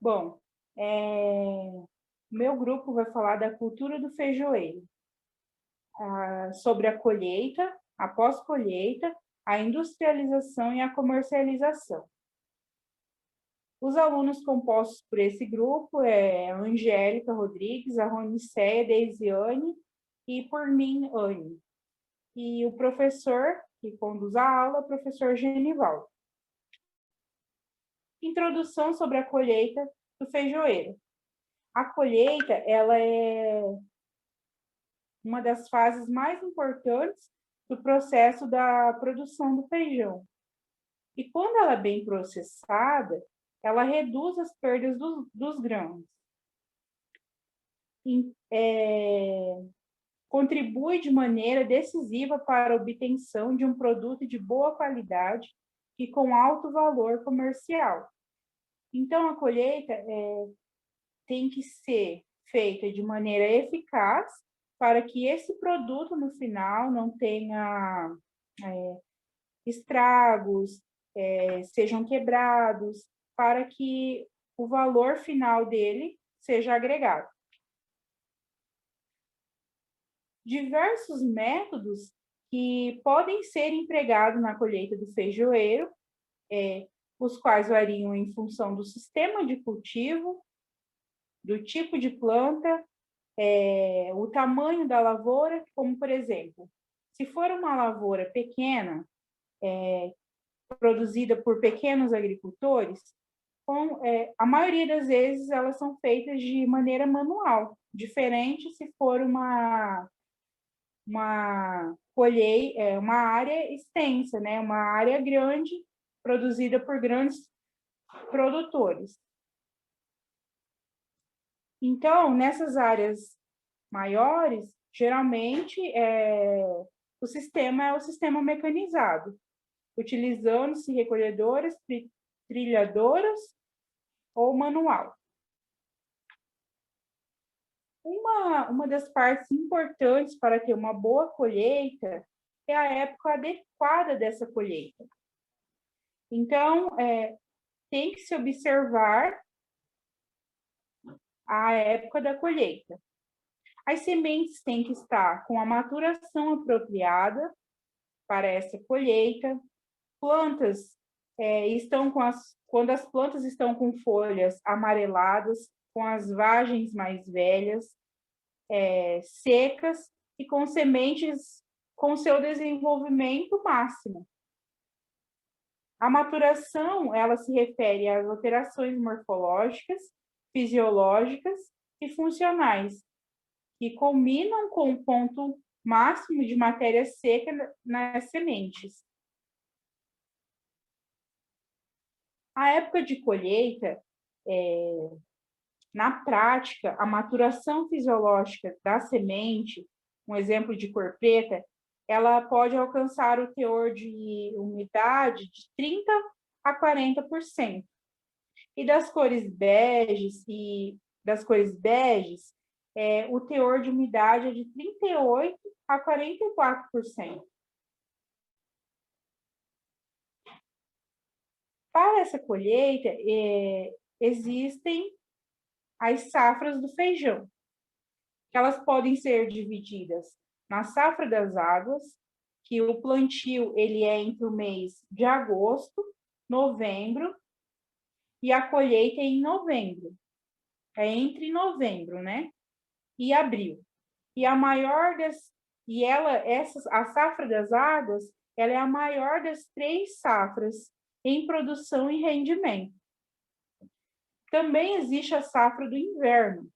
Bom, meu grupo vai falar da cultura do feijoeiro, sobre a colheita, a pós-colheita, a industrialização e a comercialização. Os alunos compostos por esse grupo é a Angélica Rodrigues, a Ronicéia Deisiane e por mim, Anne. E o professor que conduz a aula é o professor Genivaldo. Introdução sobre a colheita do feijoeiro. A colheita, ela é uma das fases mais importantes do processo da produção do feijão. E quando ela é bem processada, ela reduz as perdas dos grãos. Contribui de maneira decisiva para a obtenção de um produto de boa qualidade e com alto valor comercial. Então, a colheita tem que ser feita de maneira eficaz para que esse produto, no final, não tenha estragos, sejam quebrados, para que o valor final dele seja agregado. Diversos métodos que podem ser empregados na colheita do feijoeiro, os quais variam em função do sistema de cultivo, do tipo de planta, o tamanho da lavoura, como, por exemplo, se for uma lavoura pequena, produzida por pequenos agricultores, a maioria das vezes elas são feitas de maneira manual, diferente se for uma área extensa, né? Uma área grande, produzida por grandes produtores. Então, nessas áreas maiores, geralmente, o sistema é o sistema mecanizado, utilizando-se recolhedoras, trilhadoras ou manual. Uma das partes importantes para ter uma boa colheita é a época adequada dessa colheita. Então, tem que se observar a época da colheita. As sementes têm que estar com a maturação apropriada para essa colheita. Plantas quando as plantas estão com folhas amareladas, com as vagens mais velhas, secas e com sementes com seu desenvolvimento máximo. A maturação, ela se refere às alterações morfológicas, fisiológicas e funcionais, que culminam com o ponto máximo de matéria seca nas sementes. A época de colheita, na prática, a maturação fisiológica da semente, um exemplo de cor preta, ela pode alcançar o teor de umidade de 30% a 40%. E das cores beges, o teor de umidade é de 38% a 44%. Para essa colheita, existem as safras do feijão, que elas podem ser divididas na safra das águas, que o plantio ele é entre o mês de agosto, novembro, e a colheita é em novembro. É entre novembro, né? E abril. E a safra das águas, ela é a maior das 3 safras em produção e rendimento. Também existe a safra do inverno,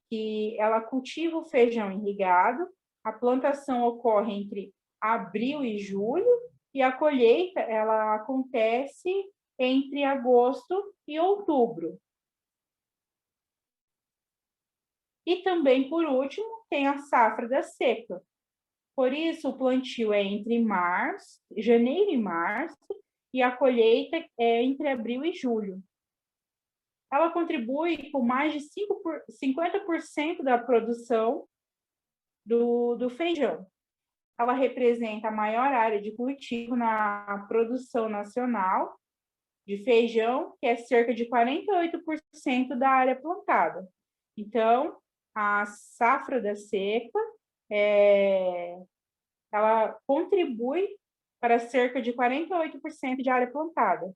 que ela cultiva o feijão irrigado, a plantação ocorre entre abril e julho, e a colheita ela acontece entre agosto e outubro. E também, por último, tem a safra da seca. Por isso, o plantio é entre janeiro e março, e a colheita é entre abril e julho. Ela contribui com mais de 50% da produção do feijão. Ela representa a maior área de cultivo na produção nacional de feijão, que é cerca de 48% da área plantada. Então, a safra da seca, ela contribui para cerca de 48% de área plantada.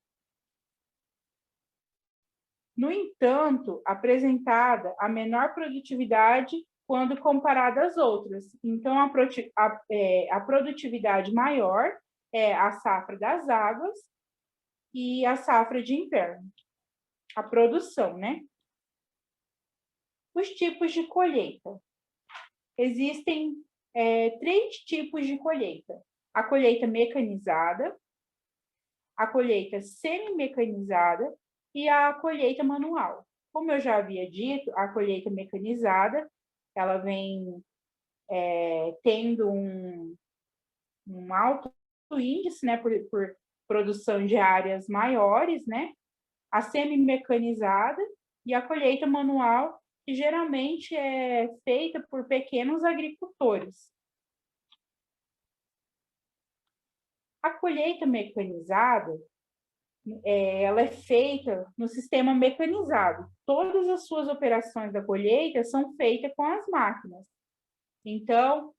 No entanto, apresentada a menor produtividade quando comparada às outras. Então, a produtividade maior é a safra das águas e a safra de inverno, a produção, né? Os tipos de colheita. Existem 3 tipos de colheita. A colheita mecanizada, a colheita semi-mecanizada e a colheita manual. Como eu já havia dito, a colheita mecanizada, ela vem tendo um alto índice, né, por produção de áreas maiores, né? A semi-mecanizada e a colheita manual, que geralmente é feita por pequenos agricultores. A colheita mecanizada, ela é feita no sistema mecanizado. Todas as suas operações da colheita são feitas com as máquinas. Então,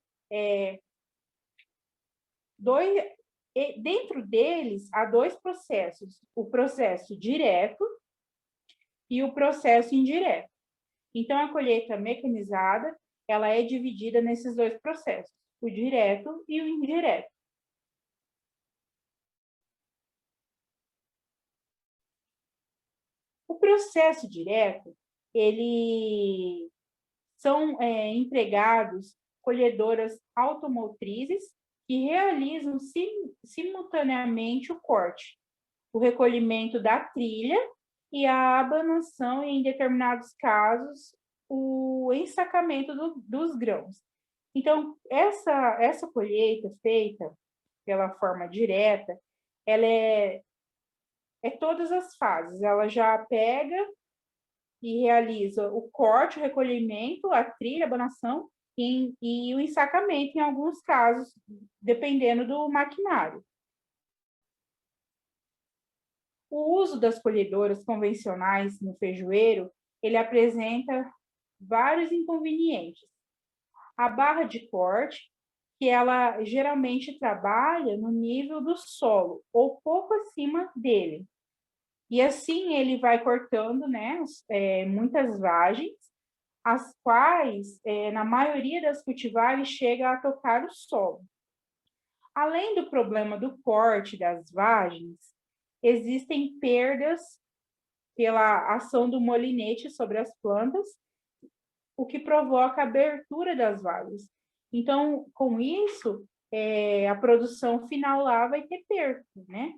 dentro deles, há 2 processos, o processo direto e o processo indireto. Então, a colheita mecanizada, ela é dividida nesses 2 processos, o direto e o indireto. O processo direto, ele são empregados colhedoras automotrizes que realizam simultaneamente o corte, o recolhimento da trilha e a abanação, e, em determinados casos, o ensacamento dos grãos. Então, essa colheita feita pela forma direta, ela é todas as fases. Ela já pega e realiza o corte, o recolhimento, a trilha, a abanação e o ensacamento, em alguns casos, dependendo do maquinário. O uso das colhedoras convencionais no feijoeiro, ele apresenta vários inconvenientes. A barra de corte, que ela geralmente trabalha no nível do solo, ou pouco acima dele. E assim ele vai cortando, né, muitas vagens, as quais, na maioria das cultivares, chega a tocar o solo. Além do problema do corte das vagens, existem perdas pela ação do molinete sobre as plantas, o que provoca a abertura das vagens. Então, com isso, a produção final lá vai ter perda, né?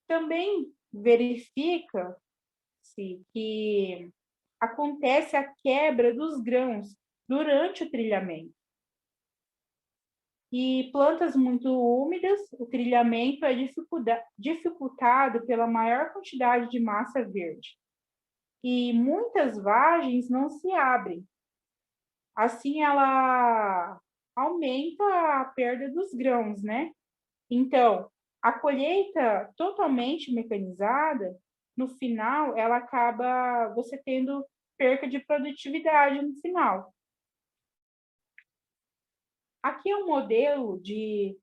Também verifica-se que acontece a quebra dos grãos durante o trilhamento. E plantas muito úmidas, o trilhamento é dificultado pela maior quantidade de massa verde. E muitas vagens não se abrem. Assim, ela aumenta a perda dos grãos, né? Então, a colheita totalmente mecanizada, no final, ela acaba você tendo perca de produtividade no final. Aqui é um modelo de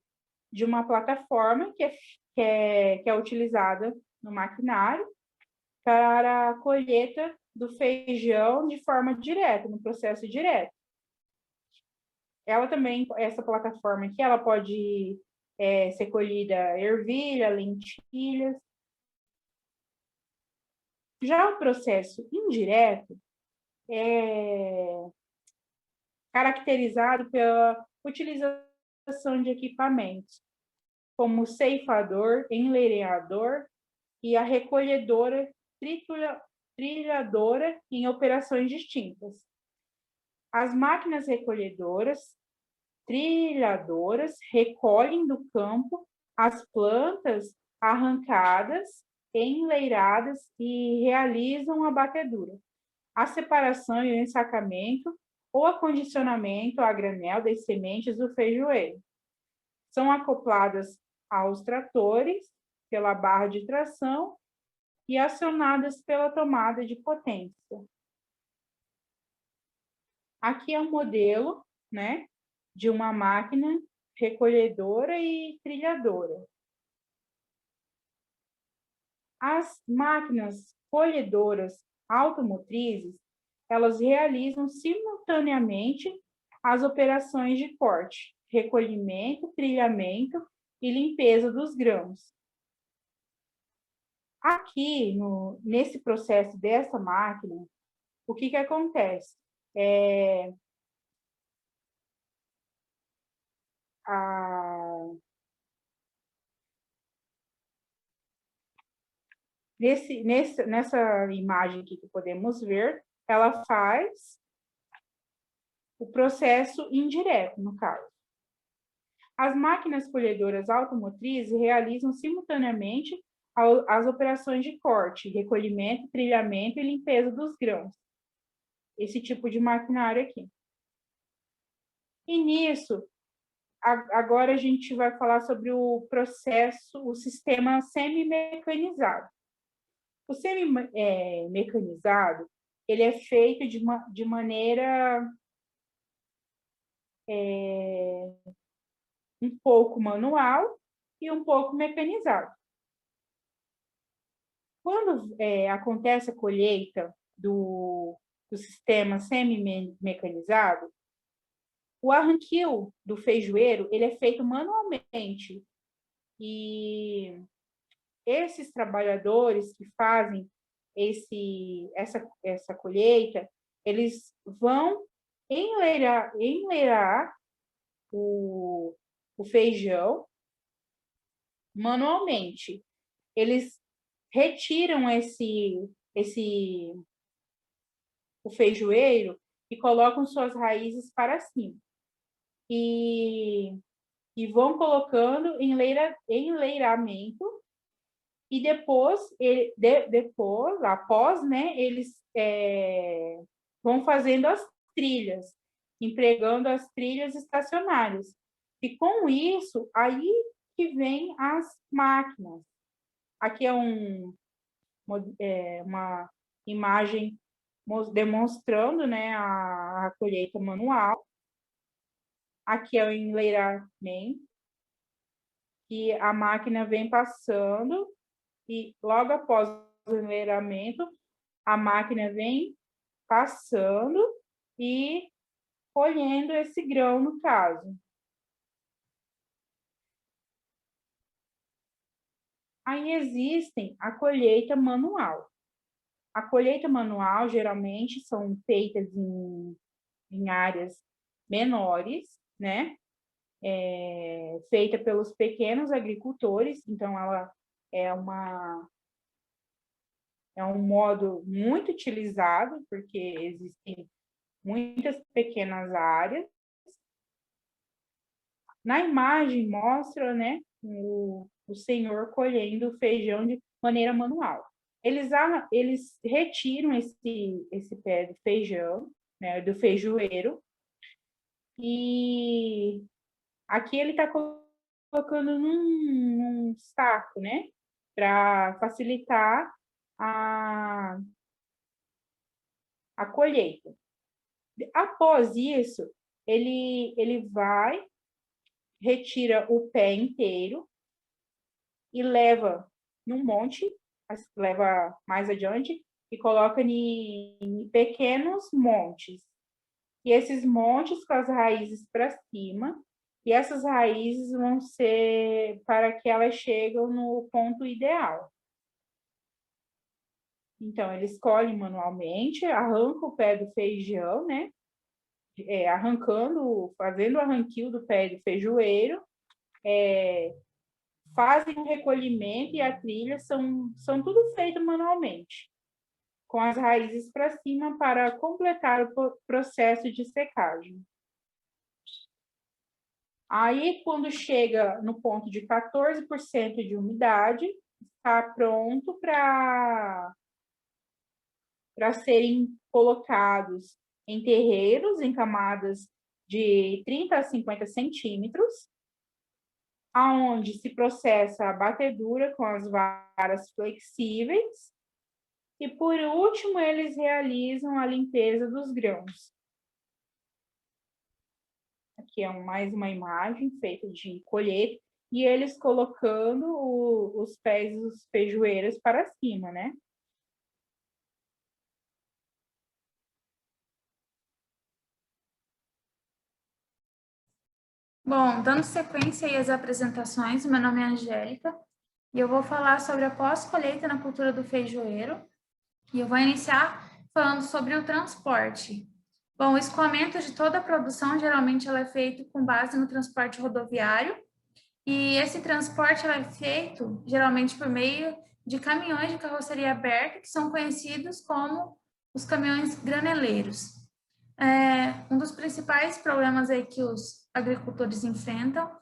uma plataforma que é utilizada no maquinário para a colheita do feijão de forma direta, no processo direto. Ela também, essa plataforma aqui, ela pode ser colhida ervilha, lentilhas. Já o processo indireto é caracterizado pela utilização de equipamentos, como o ceifador, enleirador e a recolhedora trilhadora em operações distintas. As máquinas recolhedoras, trilhadoras, recolhem do campo as plantas arrancadas, enleiradas e realizam a batedura, a separação e o ensacamento ou acondicionamento a granel das sementes do feijoeiro. São acopladas aos tratores pela barra de tração e acionadas pela tomada de potência. Aqui é um modelo, né, de uma máquina recolhedora e trilhadora. As máquinas colhedoras automotrizes, elas realizam simultaneamente as operações de corte, recolhimento, trilhamento e limpeza dos grãos. Aqui, nesse processo dessa máquina, o que acontece? Nessa imagem aqui que podemos ver, ela faz o processo indireto, no caso. As máquinas colhedoras automotrizes realizam simultaneamente as operações de corte, recolhimento, trilhamento e limpeza dos grãos. Esse tipo de maquinário aqui. E nisso, agora a gente vai falar sobre o processo, o sistema semi-mecanizado. O semi-mecanizado, ele é feito de maneira um pouco manual e um pouco mecanizado. Quando acontece a colheita do sistema semi-mecanizado, o arranquio do feijoeiro ele é feito manualmente. E esses trabalhadores que fazem essa colheita, eles vão enleirar o feijão manualmente. Eles retiram o feijoeiro e colocam suas raízes para cima. E vão colocando em enleiramento e depois, após, né, eles vão fazendo as trilhas, empregando as trilhas estacionárias. E com isso, aí que vem as máquinas. Aqui é uma imagem demonstrando, né, a colheita manual. Aqui é o enleiramento, que a máquina vem passando e logo após o enleiramento, a máquina vem passando e colhendo esse grão, no caso. Aí existem a colheita manual. A colheita manual, geralmente, são feitas em áreas menores, né? Feita pelos pequenos agricultores, então ela é um modo muito utilizado, porque existem muitas pequenas áreas. Na imagem mostra, né, o senhor colhendo feijão de maneira manual. Eles retiram esse pé de feijão, né, do feijoeiro, e aqui ele está colocando num saco, né, para facilitar a colheita. Após isso, ele vai, retira o pé inteiro e leva num monte, leva mais adiante e coloca em pequenos montes. E esses montes com as raízes para cima, e essas raízes vão ser para que elas cheguem no ponto ideal. Então, eles colhem manualmente, arrancam o pé do feijão, né? Fazendo o arranquio do pé do feijoeiro, fazem o recolhimento e a trilha, são tudo feito manualmente, com as raízes para cima para completar o processo de secagem. Aí, quando chega no ponto de 14% de umidade, está pronto para serem colocados em terreiros, em camadas de 30 a 50 centímetros. aonde se processa a batedura com as varas flexíveis, e por último eles realizam a limpeza dos grãos. Aqui é mais uma imagem feita de colheita, e eles colocando os pés dos feijoeiros para cima, né? Bom, dando sequência aí às apresentações, meu nome é Angélica e eu vou falar sobre a pós-colheita na cultura do feijoeiro e eu vou iniciar falando sobre o transporte. Bom, o escoamento de toda a produção geralmente ela é feito com base no transporte rodoviário e esse transporte ela é feito geralmente por meio de caminhões de carroceria aberta que são conhecidos como os caminhões graneleiros. Um dos principais problemas aí que os agricultores enfrentam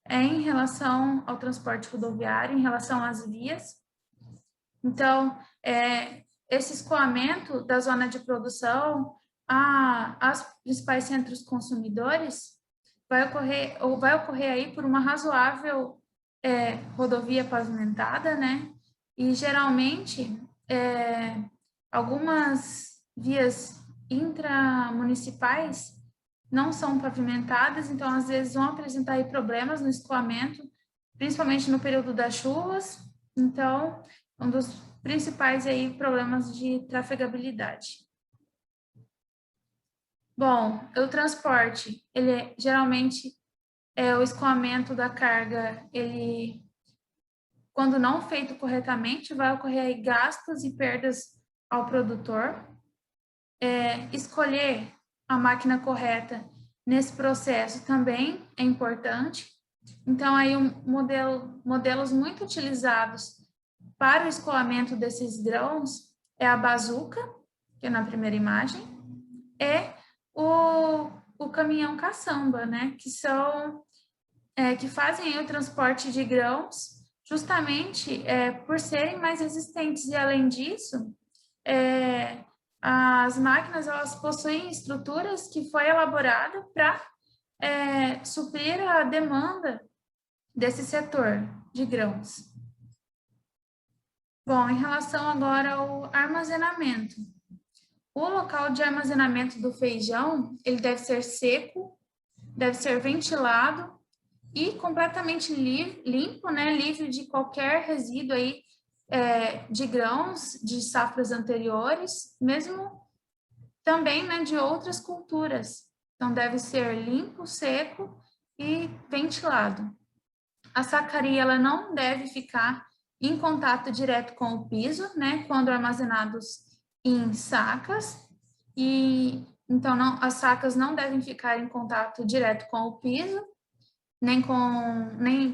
é em relação ao transporte rodoviário, em relação às vias. Então, esse escoamento da zona de produção aos principais centros consumidores vai ocorrer aí por uma razoável rodovia pavimentada, né? E geralmente algumas vias intramunicipais não são pavimentadas, então às vezes vão apresentar aí problemas no escoamento, principalmente no período das chuvas. Então, um dos principais aí problemas de trafegabilidade. Bom, o transporte, ele geralmente o escoamento da carga, ele quando não feito corretamente, vai ocorrer aí gastos e perdas ao produtor. Escolher a máquina correta nesse processo também é importante. Então, aí modelos muito utilizados para o escoamento desses grãos é a bazuca, que é na primeira imagem, e o caminhão caçamba, né, que fazem o transporte de grãos justamente por serem mais resistentes. E, além disso, as máquinas elas possuem estruturas que foi elaborada para suprir a demanda desse setor de grãos. Bom, em relação agora ao armazenamento. O local de armazenamento do feijão, ele deve ser seco, deve ser ventilado e completamente limpo, né, livre de qualquer resíduo aí de grãos de safras anteriores, mesmo também, né, de outras culturas. Então, deve ser limpo, seco e ventilado. A sacaria ela não deve ficar em contato direto com o piso, né, quando armazenados em sacas, e então as sacas não devem ficar em contato direto com o piso, nem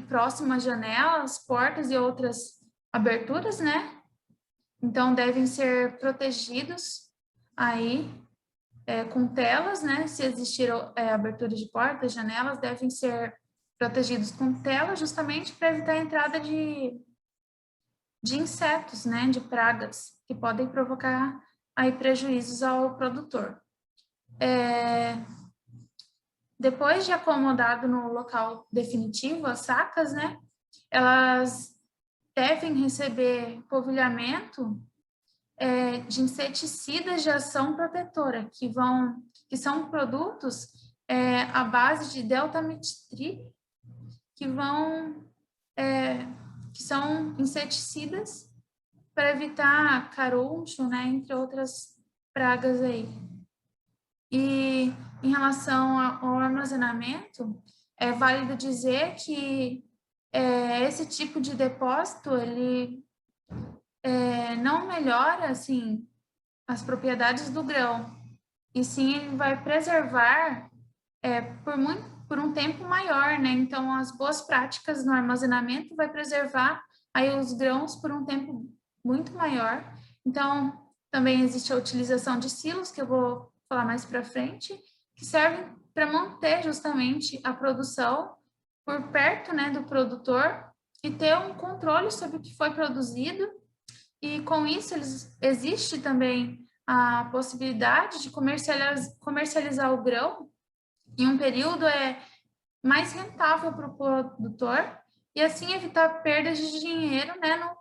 próximo às janelas, portas e outras aberturas, né? Então devem ser protegidos aí com telas, né? Se existir abertura de portas, janelas, devem ser protegidos com telas justamente para evitar a entrada de insetos, né? De pragas que podem provocar aí prejuízos ao produtor. Depois de acomodado no local definitivo, as sacas, né? Elas devem receber polvilhamento de inseticidas de ação protetora, que são produtos à base de deltametri, que são inseticidas para evitar caruncho, né, entre outras pragas aí. E em relação ao armazenamento, é válido dizer que esse tipo de depósito, ele não melhora, assim, as propriedades do grão, e sim ele vai preservar por um tempo maior, né? Então, as boas práticas no armazenamento vai preservar aí os grãos por um tempo muito maior. Então, também existe a utilização de silos, que eu vou falar mais para frente, que servem para manter justamente a produção por perto, né, do produtor e ter um controle sobre o que foi produzido. E com isso existe também a possibilidade de comercializar o grão em um período mais rentável para o produtor e assim evitar perdas de dinheiro, né,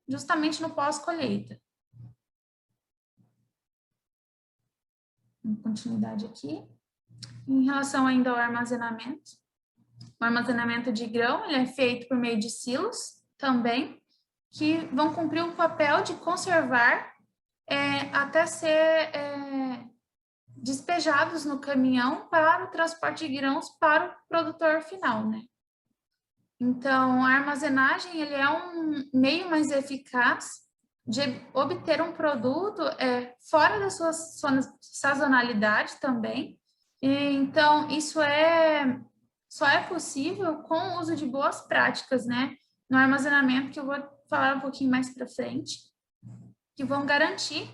justamente no pós-colheita. Continuidade aqui. Em relação ainda ao armazenamento, o armazenamento de grão ele é feito por meio de silos também, que vão cumprir o papel de conservar até ser despejados no caminhão para o transporte de grãos para o produtor final, né? Então, a armazenagem ele é um meio mais eficaz de obter um produto fora da sua sazonalidade também. E, então, isso só é possível com o uso de boas práticas, né? No armazenamento, que eu vou falar um pouquinho mais para frente, que vão garantir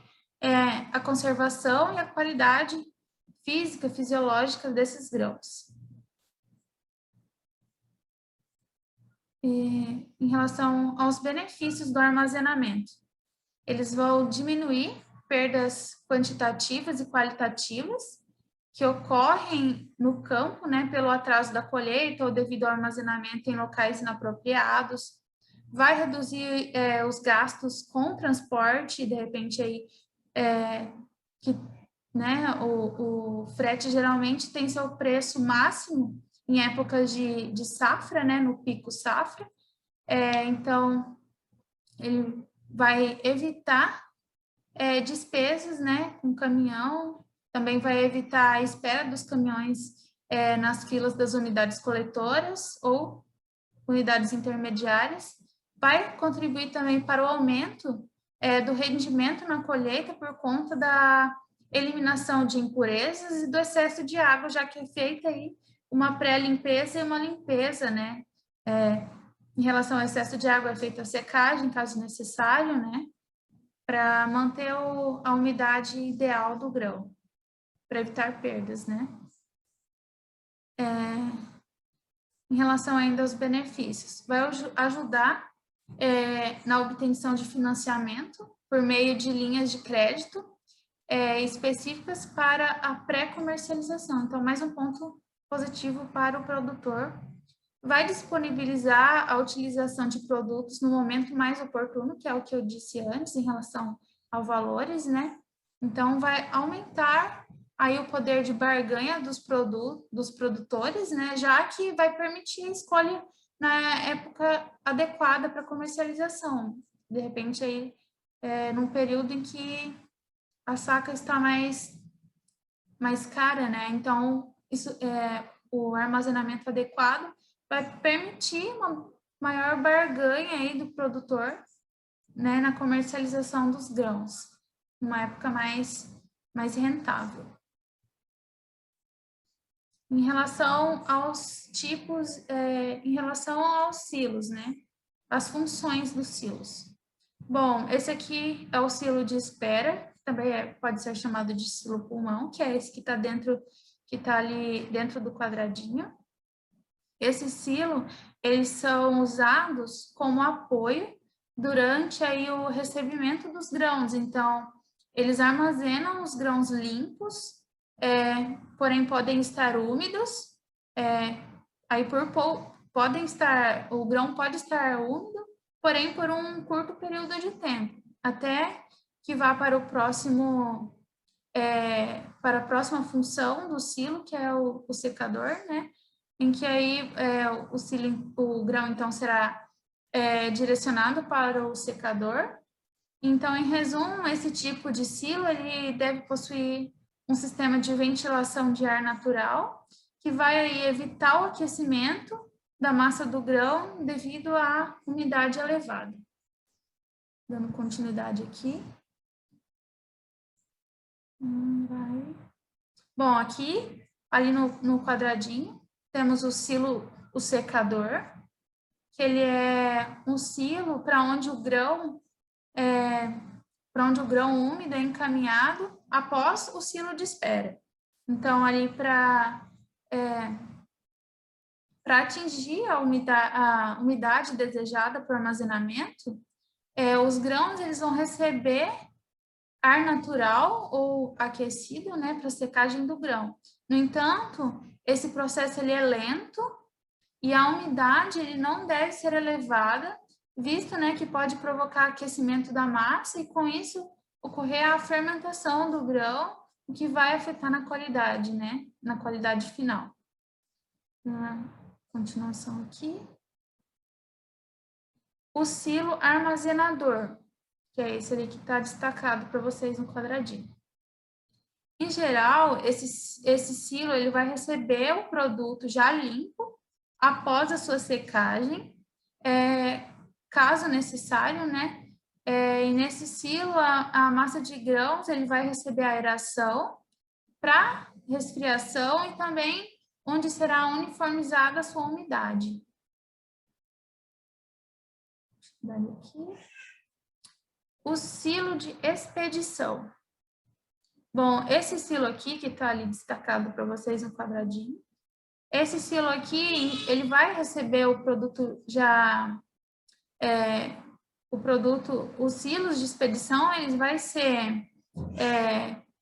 a conservação e a qualidade física, fisiológica desses grãos. E, em relação aos benefícios do armazenamento, eles vão diminuir perdas quantitativas e qualitativas que ocorrem no campo, né, pelo atraso da colheita ou devido ao armazenamento em locais inapropriados, vai reduzir os gastos com transporte, de repente aí, né, o frete geralmente tem seu preço máximo em épocas de safra, né, no pico safra, então ele vai evitar despesas, né, com caminhão, também vai evitar a espera dos caminhões nas filas das unidades coletoras ou unidades intermediárias, vai contribuir também para o aumento do rendimento na colheita por conta da eliminação de impurezas e do excesso de água, já que é feita aí uma pré-limpeza e uma limpeza, né? Em relação ao excesso de água, é feita a secagem, caso necessário, né? Para manter a umidade ideal do grão, para evitar perdas, né? Em relação ainda aos benefícios, vai ajudar na obtenção de financiamento por meio de linhas de crédito específicas para a pré-comercialização. Então, mais um ponto positivo para o produtor. Vai disponibilizar a utilização de produtos no momento mais oportuno, que é o que eu disse antes, em relação aos valores, né? Então, vai aumentar aí o poder de barganha dos produtores, né? Já que vai permitir a escolha na época adequada para comercialização. De repente, aí, num período em que a saca está mais cara, né? Então, o armazenamento adequado vai permitir uma maior barganha aí do produtor, né, na comercialização dos grãos, uma época mais rentável. Em relação aos tipos, em relação aos silos, né, as funções dos silos. Bom, esse aqui é o silo de espera, também pode ser chamado de silo pulmão, que é esse que está ali dentro do quadradinho. Esse silo, eles são usados como apoio durante aí o recebimento dos grãos. Então, eles armazenam os grãos limpos, porém podem estar úmidos. Aí o grão pode estar úmido, porém por um curto período de tempo, até que vá para para a próxima função do silo, que é o secador, né? Em que aí o grão, então, será direcionado para o secador. Então, em resumo, esse tipo de silo, ele deve possuir um sistema de ventilação de ar natural, que vai aí evitar o aquecimento da massa do grão devido à umidade elevada. Dando continuidade aqui. Bom, aqui, ali no quadradinho, temos o silo, o secador, que ele é um silo para onde o grão úmido é encaminhado após o silo de espera. Então, ali para atingir a umidade desejada para o armazenamento, os grãos eles vão receber ar natural ou aquecido, né, para secagem do grão. No entanto, esse processo ele é lento e a umidade ele não deve ser elevada, visto, né, que pode provocar aquecimento da massa e com isso ocorrer a fermentação do grão, o que vai afetar na qualidade, né, na qualidade final. Continuação aqui. O silo armazenador, que é esse ali que está destacado para vocês no quadradinho. Em geral, esse silo ele vai receber o produto já limpo após a sua secagem, caso necessário, né? E nesse silo, a massa de grãos ele vai receber aeração para resfriação e também onde será uniformizada a sua umidade. Aqui. O silo de expedição. Bom, esse silo aqui, que está ali destacado para vocês no quadradinho, esse silo aqui, ele vai receber o produto já, os silos de expedição, eles vai ser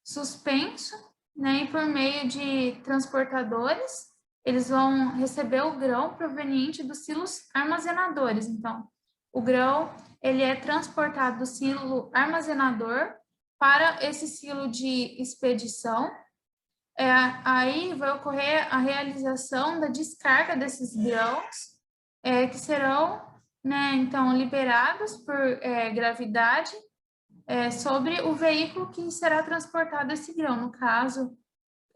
suspenso, né, e por meio de transportadores, eles vão receber o grão proveniente dos silos armazenadores. Então, o grão, ele é transportado do silo armazenador para esse silo de expedição. Aí vai ocorrer a realização da descarga desses grãos, que serão, né, então, liberados por gravidade sobre o veículo que será transportado esse grão. No caso,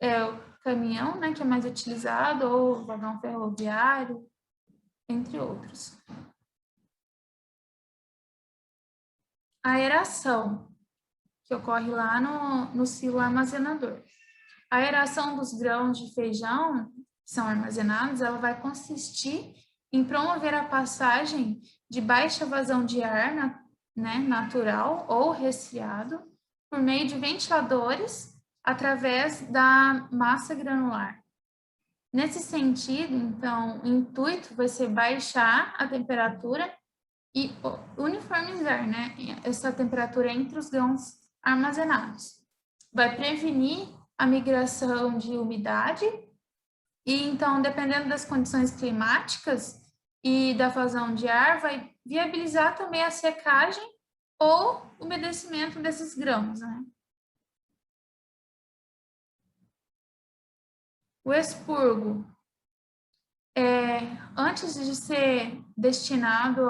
o caminhão, né, que é mais utilizado, ou o vagão ferroviário, entre outros. A aeração, que ocorre lá no silo armazenador. A aeração dos grãos de feijão que são armazenados, ela vai consistir em promover a passagem de baixa vazão de ar, né, natural ou resfriado, por meio de ventiladores através da massa granular. Nesse sentido, então, o intuito vai ser baixar a temperatura e uniformizar, né, essa temperatura entre os grãos armazenados. Vai prevenir a migração de umidade e, então, dependendo das condições climáticas e da vazão de ar, vai viabilizar também a secagem ou umedecimento desses grãos, né? O expurgo, antes de ser destinado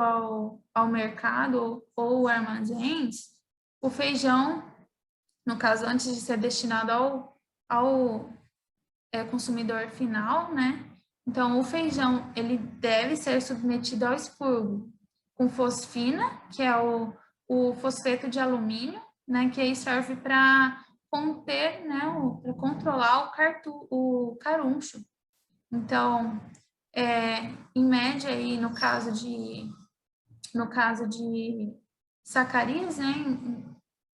ao mercado ou armazéns, o feijão, no caso, antes de ser destinado ao consumidor final, né? Então, o feijão, ele deve ser submetido ao expurgo com fosfina, que é o fosfeto de alumínio, né? Que aí serve para conter, né? Para controlar o caruncho. Então, em média, aí, no caso de sacarias, né?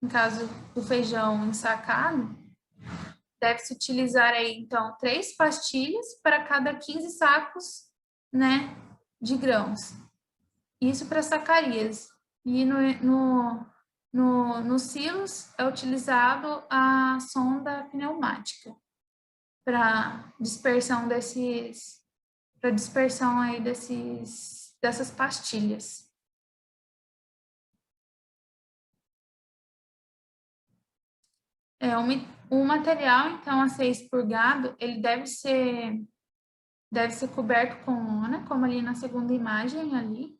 Em caso do feijão ensacado, deve-se utilizar aí, então, 3 pastilhas para cada 15 sacos, né, de grãos. Isso para sacarias. E nos silos é utilizado a sonda pneumática para dispersão aí dessas pastilhas. O material, então, a ser expurgado, ele deve ser coberto com lona, como ali na segunda imagem ali.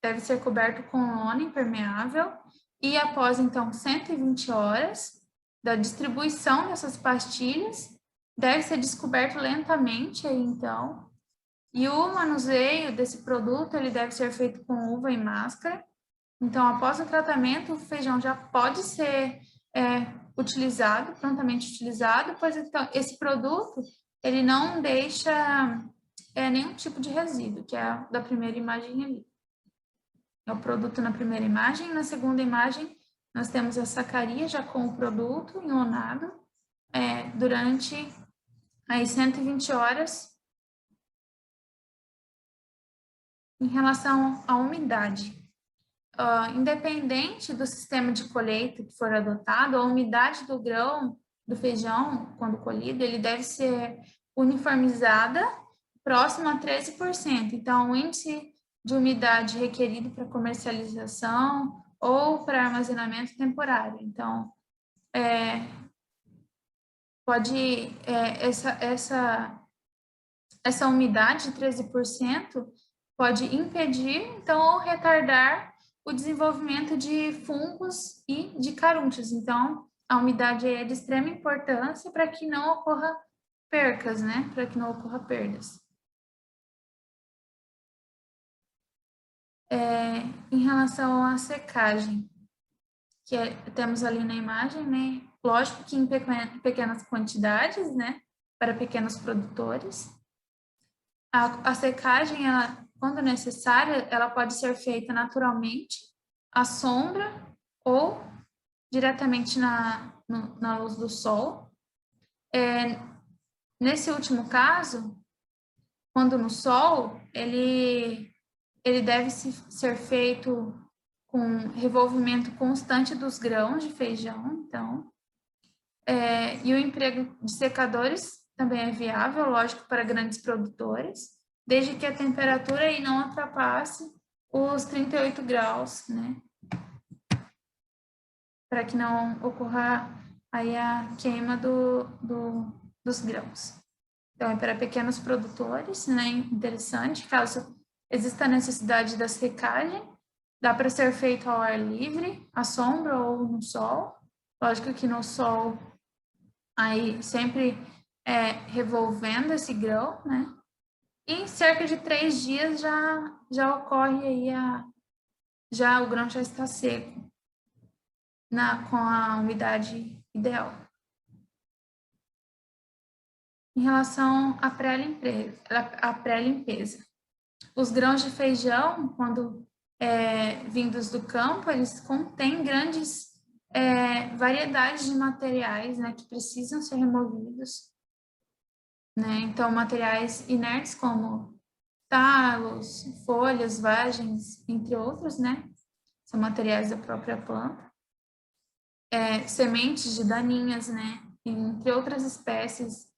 Deve ser coberto com lona impermeável e após, então, 120 horas da distribuição dessas pastilhas, deve ser descoberto lentamente aí, então. E o manuseio desse produto, ele deve ser feito com luva e máscara. Então, após o tratamento, o feijão já pode ser prontamente utilizado, pois então, esse produto, ele não deixa nenhum tipo de resíduo, que é a da primeira imagem ali. É o produto na primeira imagem. Na segunda imagem, nós temos a sacaria já com o produto enlonado durante aí 120 horas. Em relação à umidade, independente do sistema de colheita que for adotado, a umidade do grão do feijão, quando colhido, ele deve ser uniformizada, próximo a 13%. Então, o índice de umidade requerido para comercialização ou para armazenamento temporário. Então, essa umidade de 13% pode impedir, então, ou retardar o desenvolvimento de fungos e de carúnculos. Então, a umidade é de extrema importância para que não ocorra percas, né? Para que não ocorra perdas. Em relação à secagem, que temos ali na imagem, né? Lógico que em pequenas quantidades, né? Para pequenos produtores. A secagem, quando necessária, ela pode ser feita naturalmente, à sombra ou diretamente na luz do sol. Nesse último caso, quando no sol, ele deve ser feito com revolvimento constante dos grãos de feijão, então. E o emprego de secadores também é viável, lógico, para grandes produtores, desde que a temperatura aí não ultrapasse os 38 graus, né? Para que não ocorra aí a queima dos grãos. Então, é para pequenos produtores, né? Interessante, caso exista a necessidade da secagem, dá para ser feito ao ar livre, à sombra ou no sol. Lógico que no sol, aí sempre revolvendo esse grão, né? E em cerca de 3 dias já ocorre aí o grão já está seco, com a umidade ideal. Em relação à pré-limpeza, os grãos de feijão, quando vindos do campo, eles contêm grandes variedades de materiais, né, que precisam ser removidos, né? Então, materiais inertes como talos, folhas, vagens, entre outros, né? São materiais da própria planta. Sementes de daninhas, né? Entre outras espécies,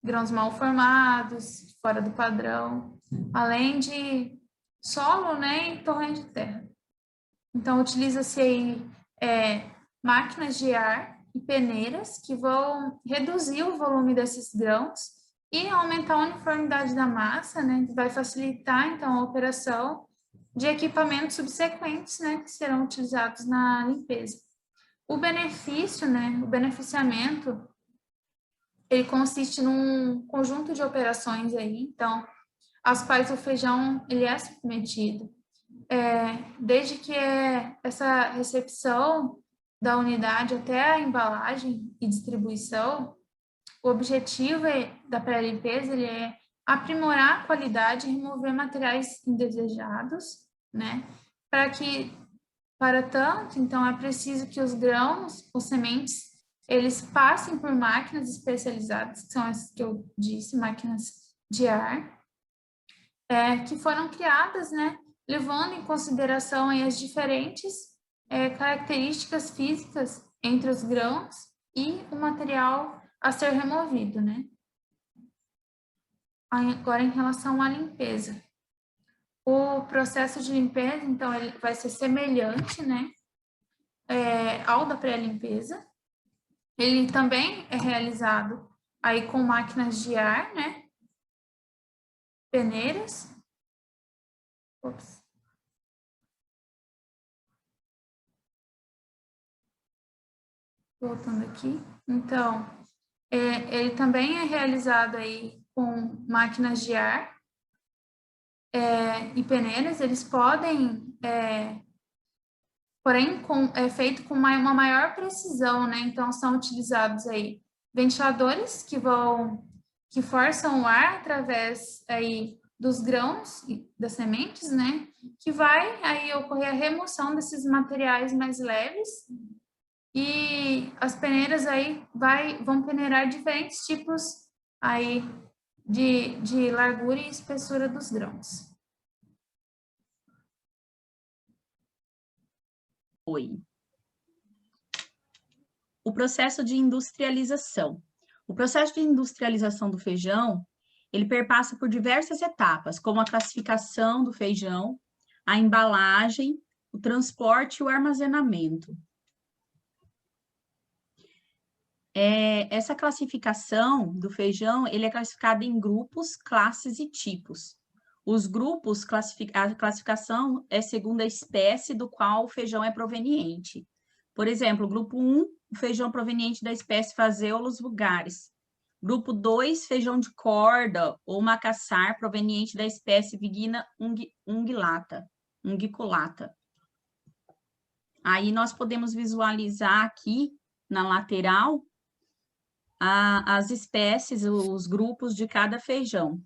grãos mal formados, fora do padrão, além de solo, né? E torrente de terra. Então, utiliza-se aí máquinas de ar e peneiras que vão reduzir o volume desses grãos e aumentar a uniformidade da massa, né? Que vai facilitar, então, a operação de equipamentos subsequentes, né? Que serão utilizados na limpeza. O benefício, né? O beneficiamento, ele consiste num conjunto de operações aí. Então, aos quais o feijão, ele é submetido. Desde que essa recepção da unidade até a embalagem e distribuição, o objetivo da pré-limpeza ele é aprimorar a qualidade e remover materiais indesejados, né? Para tanto, então, é preciso que os grãos, os sementes, eles passem por máquinas especializadas, que são as que eu disse, máquinas de ar, que foram criadas, né? Levando em consideração aí as diferentes características físicas entre os grãos e o material a ser removido, né? Agora, em relação à limpeza. O processo de limpeza, então, ele vai ser semelhante, né? Ao da pré-limpeza. Ele também é realizado aí com máquinas de ar, né? Peneiras. Ops. Voltando aqui. Então, ele também é realizado aí com máquinas de ar e peneiras. Eles podem, porém, é feito com uma maior precisão, né? Então, são utilizados aí ventiladores que forçam o ar através aí dos grãos e das sementes, né? Que vai aí ocorrer a remoção desses materiais mais leves. E as peneiras aí vão peneirar diferentes tipos aí de largura e espessura dos grãos. Oi. o processo de industrialização. O processo de industrialização do feijão, ele perpassa por diversas etapas, como a classificação do feijão, a embalagem, o transporte e o armazenamento. Essa classificação do feijão, ele é classificado em grupos, classes e tipos. Os grupos, a classificação é segundo a espécie do qual o feijão é proveniente. Por exemplo, grupo 1, o feijão proveniente da espécie Phaseolus vulgaris. Grupo 2, feijão de corda ou macassar proveniente da espécie Vigina unguiculata. Aí nós podemos visualizar aqui na lateral as espécies, os grupos de cada feijão.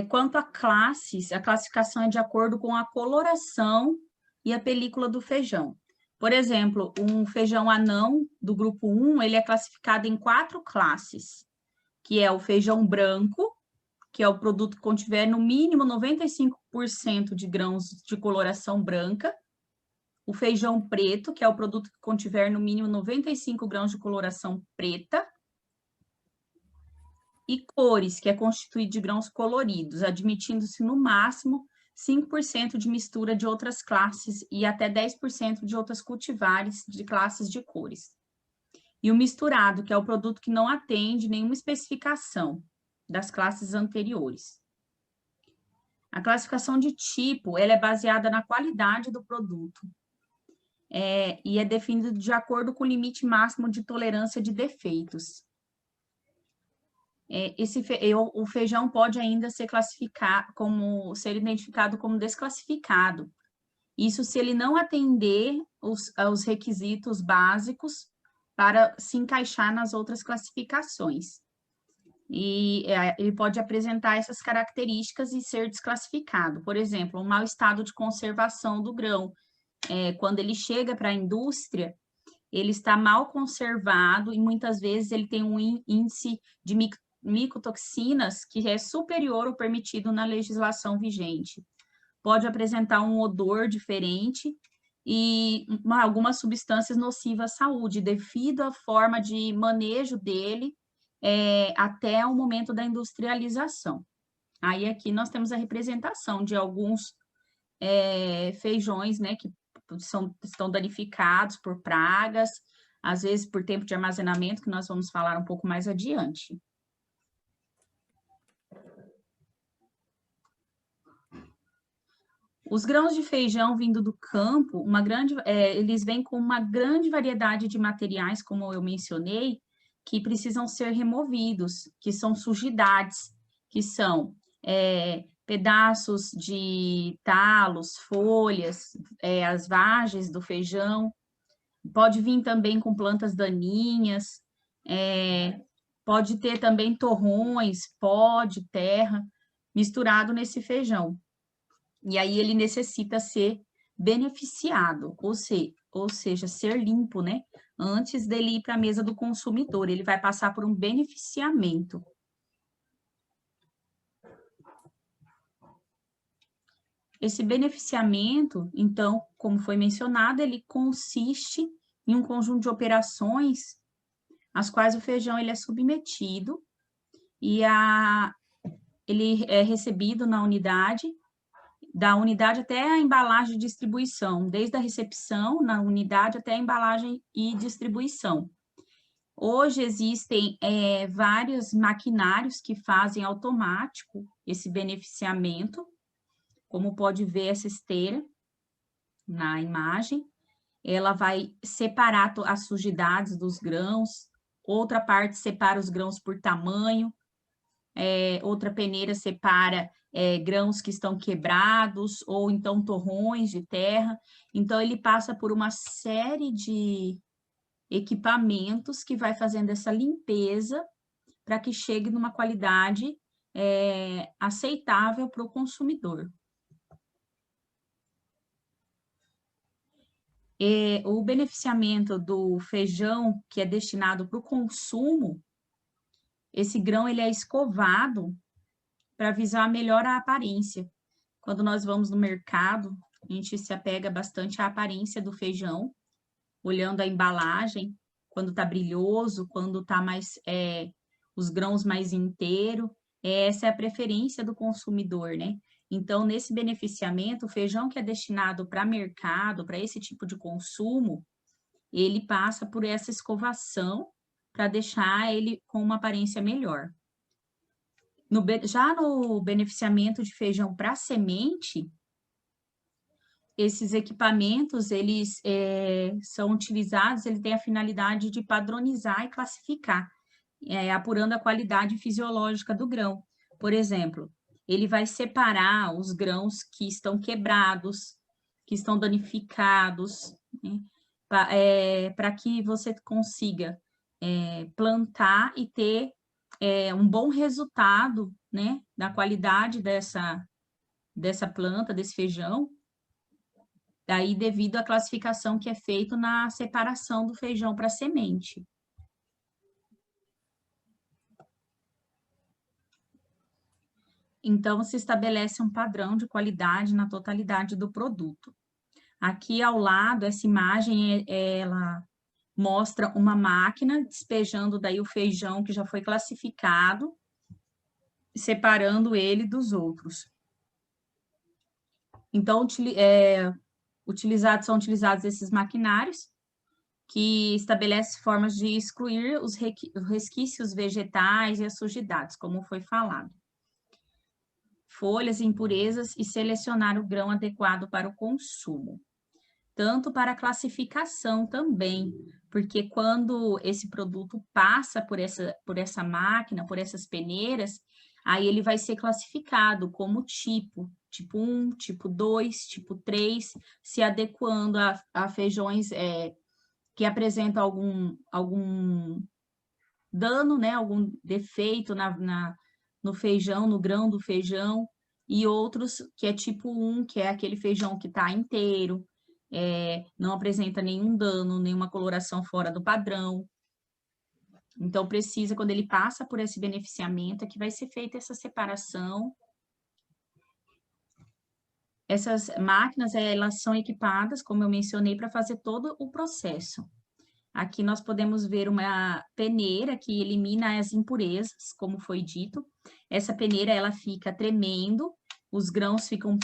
Quanto a classes, a classificação é de acordo com a coloração e a película do feijão. Por exemplo, um feijão anão do grupo 1, ele é classificado em 4 classes, que é o feijão branco, que é o produto que contiver no mínimo 95% de grãos de coloração branca, o feijão preto, que é o produto que contiver no mínimo 95 grãos de coloração preta, e cores, que é constituído de grãos coloridos, admitindo-se no máximo 5% de mistura de outras classes e até 10% de outras cultivares de classes de cores. E o misturado, que é o produto que não atende nenhuma especificação das classes anteriores. A classificação de tipo, ela é baseada na qualidade do produto. E é definido de acordo com o limite máximo de tolerância de defeitos. O feijão pode ainda ser ser identificado como desclassificado. Isso se ele não atender aos requisitos básicos para se encaixar nas outras classificações. E ele pode apresentar essas características e ser desclassificado. Por exemplo, um mau estado de conservação do grão. Quando ele chega para a indústria, ele está mal conservado e muitas vezes ele tem um índice de micotoxinas que é superior ao permitido na legislação vigente. Pode apresentar um odor diferente e algumas substâncias nocivas à saúde, devido à forma de manejo dele até o momento da industrialização. Aí aqui nós temos a representação de alguns feijões, né, que estão danificados por pragas, às vezes por tempo de armazenamento, que nós vamos falar um pouco mais adiante. Os grãos de feijão vindo do campo, eles vêm com uma grande variedade de materiais, como eu mencionei, que precisam ser removidos, que são sujidades, que são pedaços de talos, folhas, as vagens do feijão. Pode vir também com plantas daninhas, pode ter também torrões, pó de terra, misturado nesse feijão. E aí ele necessita ser beneficiado, ou seja, ser limpo, né? Antes dele ir para a mesa do consumidor, ele vai passar por um beneficiamento. Esse beneficiamento, então, como foi mencionado, ele consiste em um conjunto de operações às quais o feijão ele é submetido e ele é recebido na unidade, da unidade até a embalagem de distribuição, desde a recepção na unidade até a embalagem e distribuição. Hoje existem vários maquinários que fazem automático esse beneficiamento, como pode ver essa esteira na imagem. Ela vai separar as sujidades dos grãos, outra parte separa os grãos por tamanho, outra peneira separa grãos que estão quebrados, ou então torrões de terra. Então, ele passa por uma série de equipamentos que vai fazendo essa limpeza para que chegue numa qualidade aceitável para o consumidor. O beneficiamento do feijão que é destinado para o consumo, esse grão ele é escovado para visar melhor a aparência. Quando nós vamos no mercado, a gente se apega bastante à aparência do feijão, olhando a embalagem, quando está brilhoso, quando está mais, os grãos mais inteiros. Essa é a preferência do consumidor, né? Então, nesse beneficiamento, o feijão que é destinado para mercado, para esse tipo de consumo, ele passa por essa escovação para deixar ele com uma aparência melhor. Já no beneficiamento de feijão para semente, esses equipamentos, eles são utilizados, ele tem a finalidade de padronizar e classificar, apurando a qualidade fisiológica do grão. Por exemplo, ele vai separar os grãos que estão quebrados, que estão danificados, né, para que você consiga plantar e ter um bom resultado, né, da qualidade dessa planta, desse feijão, daí devido à classificação que é feita na separação do feijão para semente. Então, se estabelece um padrão de qualidade na totalidade do produto. Aqui ao lado, essa imagem, ela mostra uma máquina despejando daí o feijão que já foi classificado, separando ele dos outros. Então, são utilizados esses maquinários que estabelecem formas de excluir os resquícios vegetais e as sujidades, como foi falado. Folhas, impurezas e selecionar o grão adequado para o consumo. Tanto para a classificação também, porque quando esse produto passa por essa máquina, por essas peneiras, aí ele vai ser classificado como tipo 1, tipo 2, tipo 3, se adequando a feijões que apresentam algum dano, né, algum defeito no feijão, no grão do feijão, e outros que é tipo 1, que é aquele feijão que está inteiro, não apresenta nenhum dano, nenhuma coloração fora do padrão. Então, precisa, quando ele passa por esse beneficiamento, é que vai ser feita essa separação. Essas máquinas, elas são equipadas, como eu mencionei, para fazer todo o processo. Aqui nós podemos ver uma peneira que elimina as impurezas, como foi dito. Essa peneira, ela fica tremendo, os grãos ficam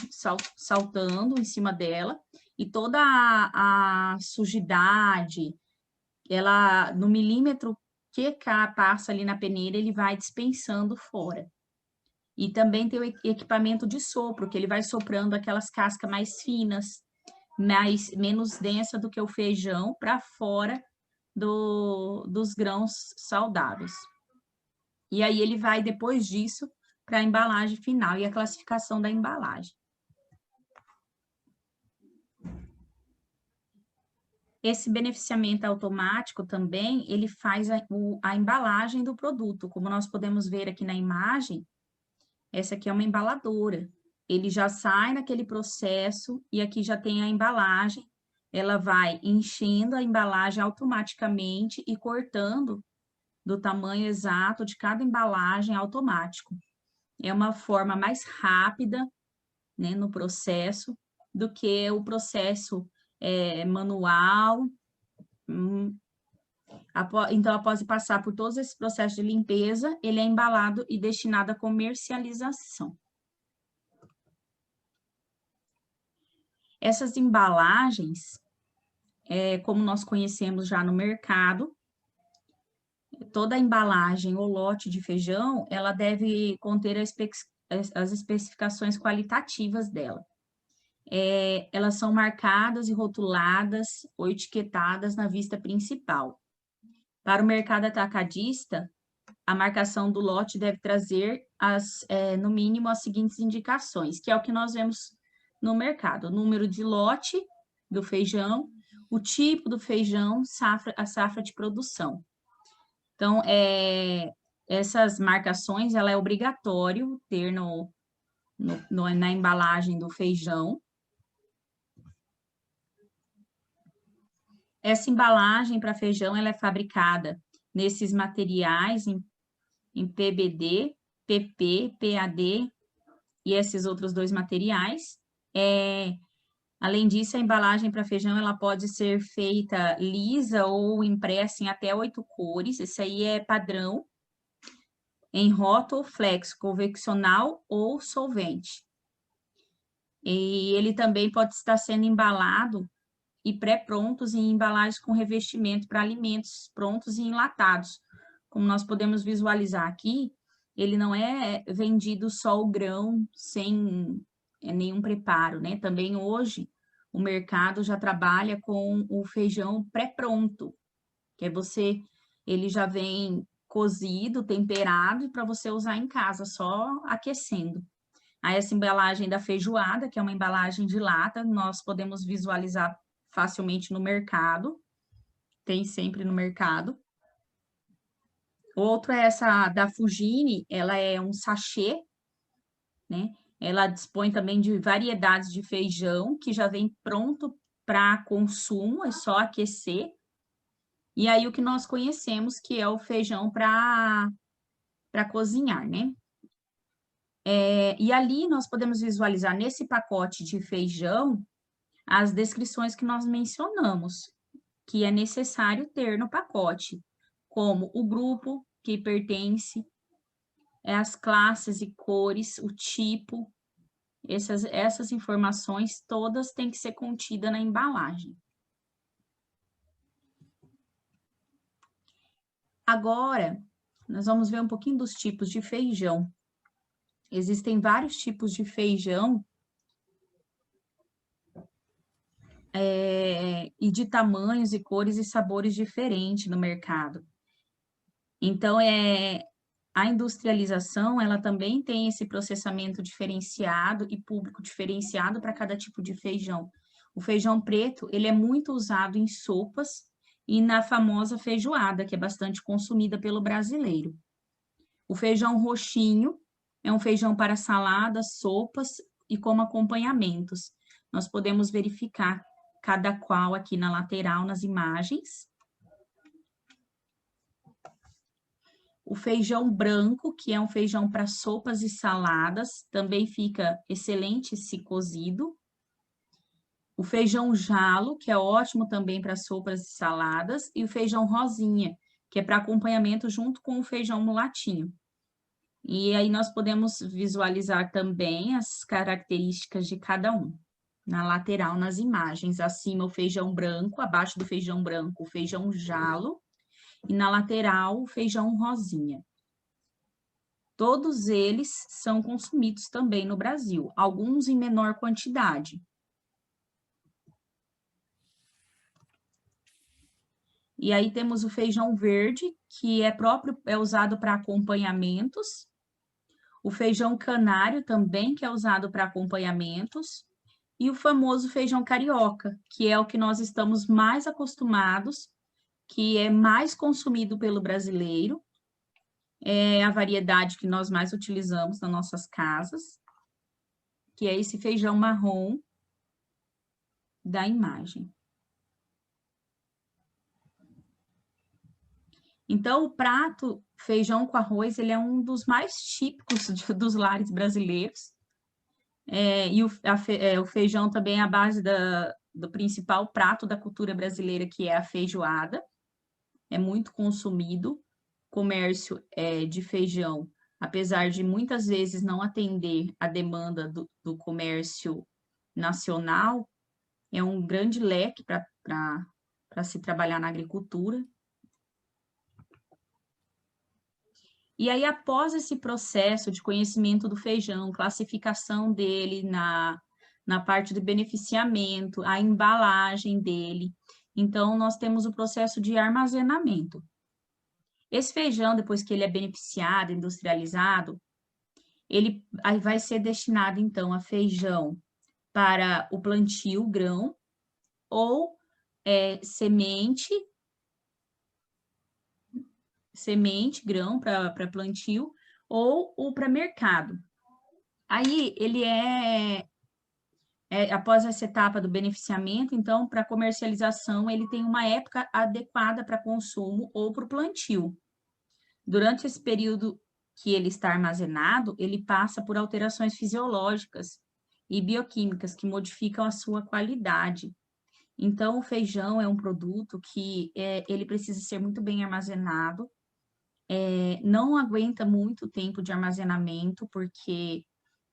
saltando em cima dela, e toda a sujidade, ela, no milímetro que passa ali na peneira, ele vai dispensando fora. E também tem o equipamento de sopro, que ele vai soprando aquelas cascas mais finas, menos densa do que o feijão, para fora dos grãos saudáveis. E aí ele vai, depois disso, para a embalagem final e a classificação da embalagem. Esse beneficiamento automático também, ele faz a embalagem do produto. Como nós podemos ver aqui na imagem, essa aqui é uma embaladora. Ele já sai naquele processo e aqui já tem a embalagem. Ela vai enchendo a embalagem automaticamente e cortando do tamanho exato de cada embalagem automático. É uma forma mais rápida, né, no processo do que o processo manual. Então, após passar por todos esses processos de limpeza, ele é embalado e destinado à comercialização. Essas embalagens, como nós conhecemos já no mercado, toda a embalagem ou lote de feijão, ela deve conter as especificações qualitativas dela. Elas são marcadas e rotuladas ou etiquetadas na vista principal. Para o mercado atacadista, a marcação do lote deve trazer, no mínimo, as seguintes indicações, que é o que nós vemos no mercado: o número de lote do feijão, o tipo do feijão, a safra de produção. Então, essas marcações, ela é obrigatório ter na embalagem do feijão. Essa embalagem para feijão, ela é fabricada nesses materiais em PBD, PP, PAD e esses outros dois materiais. Além disso, a embalagem para feijão ela pode ser feita lisa ou impressa em até 8 cores. Esse aí é padrão, em rótulo, flex, conveccional ou solvente. E ele também pode estar sendo embalado e pré-prontos em embalagens com revestimento para alimentos prontos e enlatados. Como nós podemos visualizar aqui, ele não é vendido só o grão sem nenhum preparo, né? Também hoje o mercado já trabalha com o feijão pré-pronto, que é ele já vem cozido, temperado, para você usar em casa, só aquecendo. Aí essa embalagem da feijoada, que é uma embalagem de lata, nós podemos visualizar facilmente no mercado, tem sempre no mercado. Outro é essa da Fugini, ela é um sachê, né? Ela dispõe também de variedades de feijão, que já vem pronto para consumo, é só aquecer. E aí o que nós conhecemos, que é o feijão para cozinhar, né? E ali nós podemos visualizar nesse pacote de feijão as descrições que nós mencionamos, que é necessário ter no pacote, como o grupo que pertence, as classes e cores, o tipo, essas informações todas têm que ser contidas na embalagem. Agora, nós vamos ver um pouquinho dos tipos de feijão. Existem vários tipos de feijão e de tamanhos e cores e sabores diferentes no mercado. Então, a industrialização, ela também tem esse processamento diferenciado e público diferenciado para cada tipo de feijão. O feijão preto, ele é muito usado em sopas e na famosa feijoada, que é bastante consumida pelo brasileiro. O feijão roxinho é um feijão para saladas, sopas e como acompanhamentos. Nós podemos verificar cada qual aqui na lateral, nas imagens. O feijão branco, que é um feijão para sopas e saladas, também fica excelente se cozido. O feijão jalo, que é ótimo também para sopas e saladas. E o feijão rosinha, que é para acompanhamento junto com o feijão mulatinho. E aí nós podemos visualizar também as características de cada um. Na lateral, nas imagens, acima o feijão branco, abaixo do feijão branco o feijão jalo, e na lateral o feijão rosinha. Todos eles são consumidos também no Brasil, alguns em menor quantidade. E aí temos o feijão verde, que é usado para acompanhamentos. O feijão canário também, que é usado para acompanhamentos. E o famoso feijão carioca, que é o que nós estamos mais acostumados, que é mais consumido pelo brasileiro, é a variedade que nós mais utilizamos nas nossas casas, que é esse feijão marrom da imagem. Então, o prato feijão com arroz, ele é um dos mais típicos dos lares brasileiros. E o feijão também é a base do principal prato da cultura brasileira, que é a feijoada. É muito consumido. Comércio de feijão, apesar de muitas vezes não atender a demanda do comércio nacional, é um grande leque para se trabalhar na agricultura. E aí, após esse processo de conhecimento do feijão, classificação dele na parte do beneficiamento, a embalagem dele, então nós temos o processo de armazenamento. Esse feijão, depois que ele é beneficiado, industrializado, ele vai ser destinado, então, a feijão para o plantio, grão, ou semente, grão para plantio, ou para mercado. Aí, ele após essa etapa do beneficiamento, então, para comercialização, ele tem uma época adequada para consumo ou para o plantio. Durante esse período que ele está armazenado, ele passa por alterações fisiológicas, e bioquímicas que modificam a sua qualidade. Então, o feijão é um produto que ele precisa ser muito bem armazenado, não aguenta muito tempo de armazenamento, porque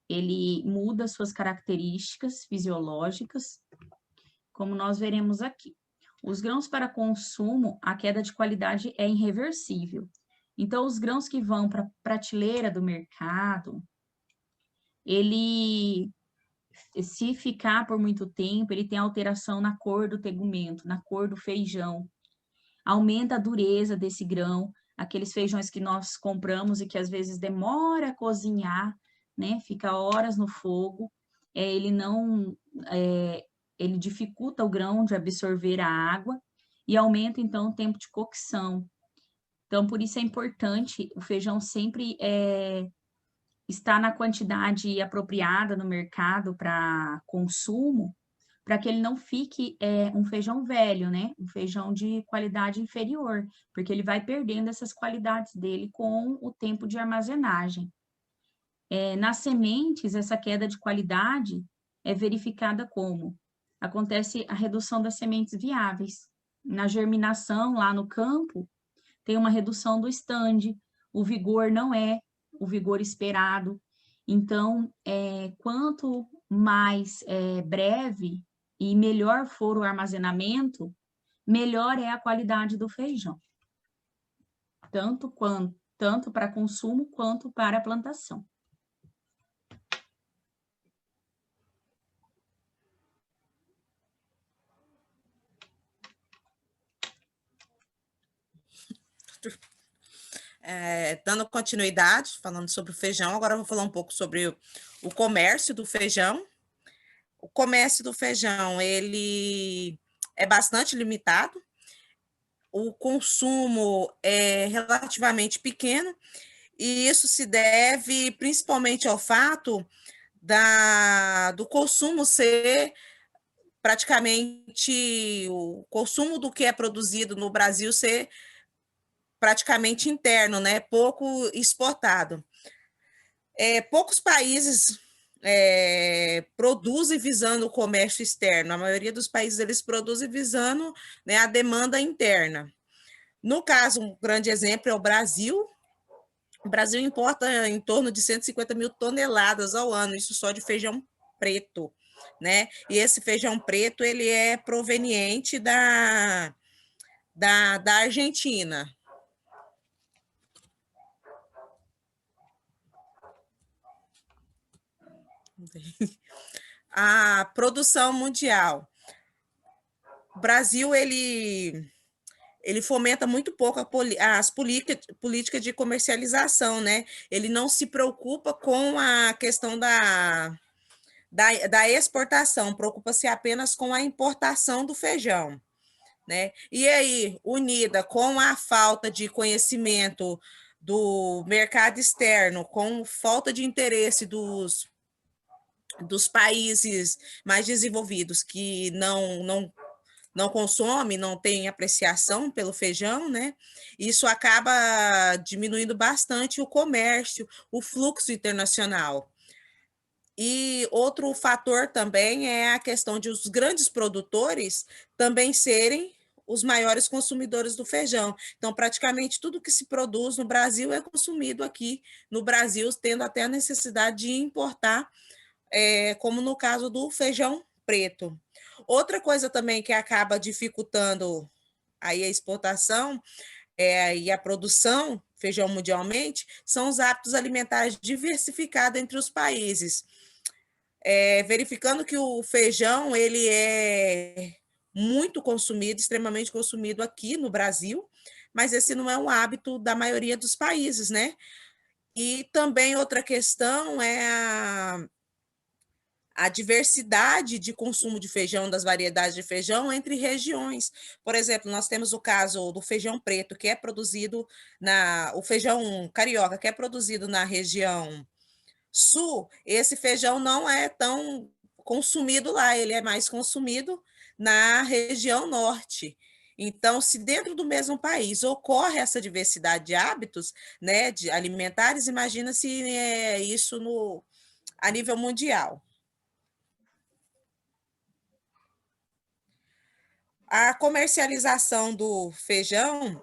ele muda suas características fisiológicas, como nós veremos aqui. Os grãos para consumo, a queda de qualidade é irreversível. Então, os grãos que vão para a prateleira do mercado, ele, se ficar por muito tempo, ele tem alteração na cor do tegumento, na cor do feijão. Aumenta a dureza desse grão, aqueles feijões que nós compramos e que às vezes demora a cozinhar, né? Fica horas no fogo, ele não... ele dificulta o grão de absorver a água e aumenta, então, o tempo de cocção. Então, por isso é importante o feijão sempre estar na quantidade apropriada no mercado para consumo, para que ele não fique um feijão velho, né? Um feijão de qualidade inferior, porque ele vai perdendo essas qualidades dele com o tempo de armazenagem. Nas sementes, essa queda de qualidade é verificada como? Acontece a redução das sementes viáveis. Na germinação, lá no campo, tem uma redução do stand, o vigor não é o vigor esperado. Então, quanto mais breve e melhor for o armazenamento, melhor é a qualidade do feijão. Tanto para consumo quanto para plantação. Dando continuidade, falando sobre o feijão, agora eu vou falar um pouco sobre o comércio do feijão. O comércio do feijão, ele é bastante limitado, o consumo é relativamente pequeno, e isso se deve principalmente ao fato do consumo ser praticamente, o consumo do que é produzido no Brasil ser praticamente interno, né? Pouco exportado. Poucos países produzem visando o comércio externo. A maioria dos países eles produzem visando, né, a demanda interna. No caso, um grande exemplo é o Brasil. O Brasil importa em torno de 150 mil toneladas ao ano, isso só de feijão preto, né? E esse feijão preto ele é proveniente da Argentina. A produção mundial. O Brasil, ele fomenta muito pouco as políticas de comercialização, né? Ele não se preocupa com a questão da exportação, preocupa-se apenas com a importação do feijão, né? E aí, unida com a falta de conhecimento do mercado externo, com falta de interesse dos países mais desenvolvidos que não consomem, não têm apreciação pelo feijão, né? Isso acaba diminuindo bastante o comércio, o fluxo internacional. E outro fator também é a questão de os grandes produtores também serem os maiores consumidores do feijão. Então, praticamente tudo que se produz no Brasil é consumido aqui no Brasil, tendo até a necessidade de importar, como no caso do feijão preto. Outra coisa também que acaba dificultando aí a exportação e a produção feijão mundialmente são os hábitos alimentares diversificados entre os países. Verificando que o feijão ele é muito consumido, extremamente consumido aqui no Brasil, mas esse não é um hábito da maioria dos países, né? E também outra questão é a diversidade de consumo de feijão, das variedades de feijão entre regiões. Por exemplo, nós temos o caso do feijão preto, que é produzido o feijão carioca, que é produzido na região sul. Esse feijão não é tão consumido lá, ele é mais consumido na região norte. Então, se dentro do mesmo país ocorre essa diversidade de hábitos, né, de alimentares, imagina se isso a nível mundial. A comercialização do feijão,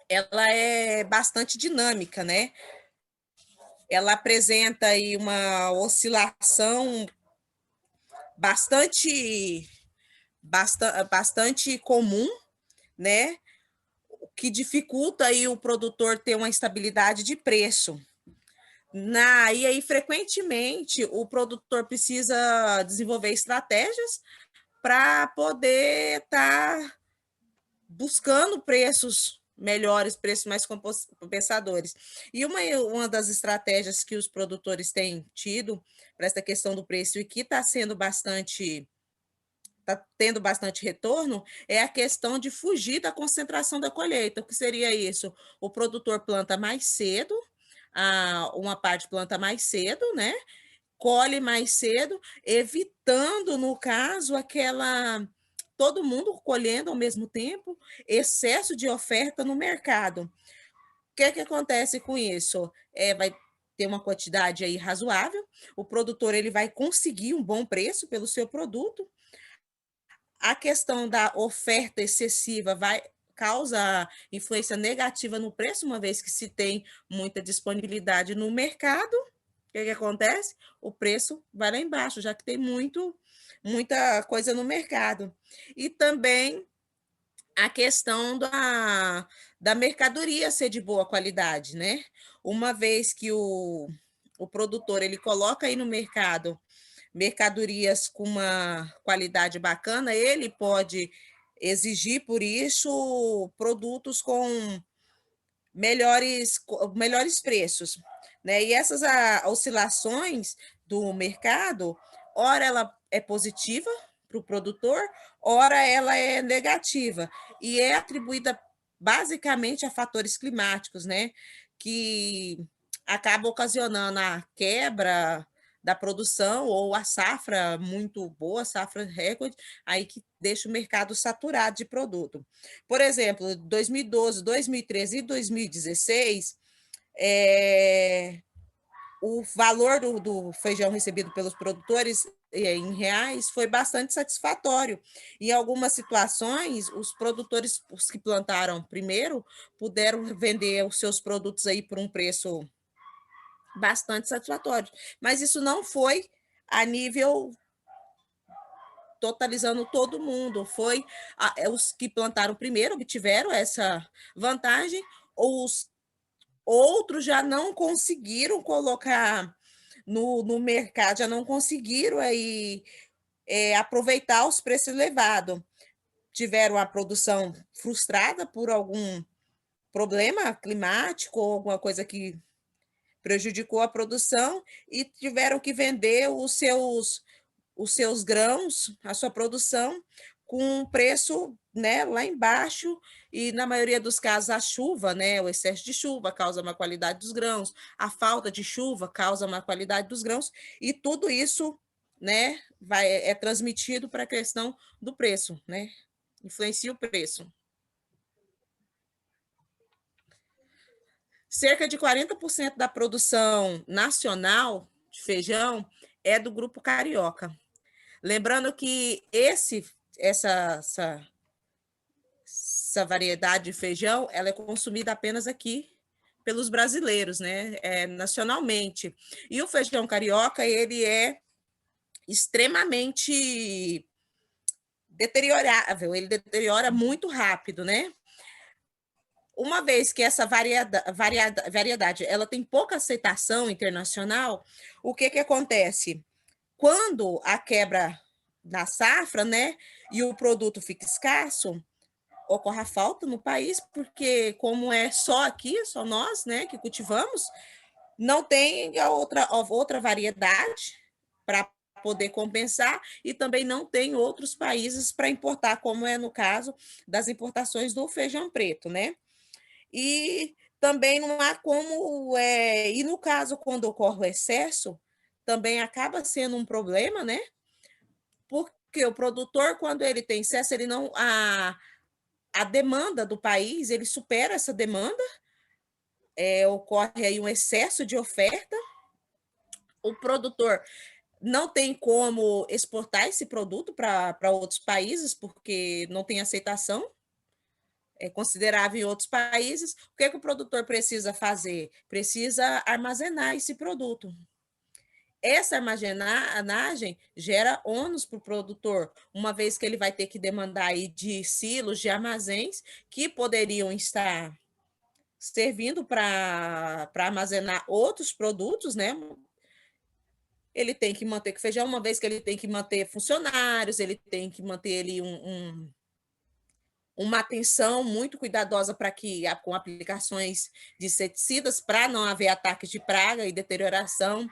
ela é bastante dinâmica, né? Ela apresenta aí uma oscilação bastante comum, né? O que dificulta aí o produtor ter uma estabilidade de preço. E aí, frequentemente, o produtor precisa desenvolver estratégias para poder estar buscando preços melhores, preços mais compensadores. E uma das estratégias que os produtores têm tido para essa questão do preço e que está tendo bastante retorno, é a questão de fugir da concentração da colheita. O que seria isso? O produtor planta mais cedo, uma parte planta mais cedo, né? Colhe mais cedo, evitando, no caso, todo mundo colhendo ao mesmo tempo, excesso de oferta no mercado. O que acontece com isso? Vai ter uma quantidade aí razoável, o produtor ele vai conseguir um bom preço pelo seu produto. A questão da oferta excessiva causa influência negativa no preço, uma vez que se tem muita disponibilidade no mercado. O que acontece? O preço vai lá embaixo, já que tem muita coisa no mercado. E também a questão da mercadoria ser de boa qualidade, né? Uma vez que o produtor ele coloca aí no mercado mercadorias com uma qualidade bacana, ele pode exigir, por isso, produtos com melhores preços, né? E essas oscilações do mercado, ora ela é positiva para o produtor, ora ela é negativa, e é atribuída basicamente a fatores climáticos, né? Que acabam ocasionando a quebra da produção ou a safra muito boa, safra recorde, aí que deixa o mercado saturado de produto. Por exemplo, 2012, 2013 e 2016, o valor do feijão recebido pelos produtores em reais foi bastante satisfatório. Em algumas situações, os produtores, os que plantaram primeiro, puderam vender os seus produtos aí por um preço bastante satisfatório. Mas isso não foi a nível totalizando todo mundo, foi os que plantaram primeiro obtiveram essa vantagem, os outros já não conseguiram colocar no mercado, já não conseguiram aí aproveitar os preços elevados. Tiveram a produção frustrada por algum problema climático ou alguma coisa que prejudicou a produção e tiveram que vender os seus grãos, a sua produção, com um preço, né, lá embaixo, e na maioria dos casos a chuva, né, o excesso de chuva causa má qualidade dos grãos, a falta de chuva causa má qualidade dos grãos, e tudo isso, né, é transmitido para a questão do preço, né, influencia o preço. Cerca de 40% da produção nacional de feijão é do grupo carioca. Lembrando que essa variedade de feijão ela é consumida apenas aqui pelos brasileiros, né? Nacionalmente. E o feijão carioca ele é extremamente deteriorável, ele deteriora muito rápido, né? Uma vez que essa variedade ela tem pouca aceitação internacional, o que acontece? Quando a quebra na safra, né, e o produto fica escasso, ocorre a falta no país, porque como é só aqui, só nós, né, que cultivamos, não tem a outra variedade para poder compensar e também não tem outros países para importar, como é no caso das importações do feijão preto, né? E também não há como, e no caso, quando ocorre o excesso, também acaba sendo um problema, né? Porque o produtor, quando ele tem excesso, ele não. A demanda do país, ele supera essa demanda, ocorre aí um excesso de oferta, o produtor não tem como exportar esse produto para outros países, porque não tem aceitação considerável em outros países. O que o produtor precisa fazer? Precisa armazenar esse produto. Essa armazenagem gera ônus para o produtor, uma vez que ele vai ter que demandar aí de silos, de armazéns, que poderiam estar servindo para armazenar outros produtos, né? Ele tem que manter o feijão, uma vez que ele tem que manter funcionários, ele tem que manter ali uma atenção muito cuidadosa para que, com aplicações de inseticidas, para não haver ataques de praga e deterioração.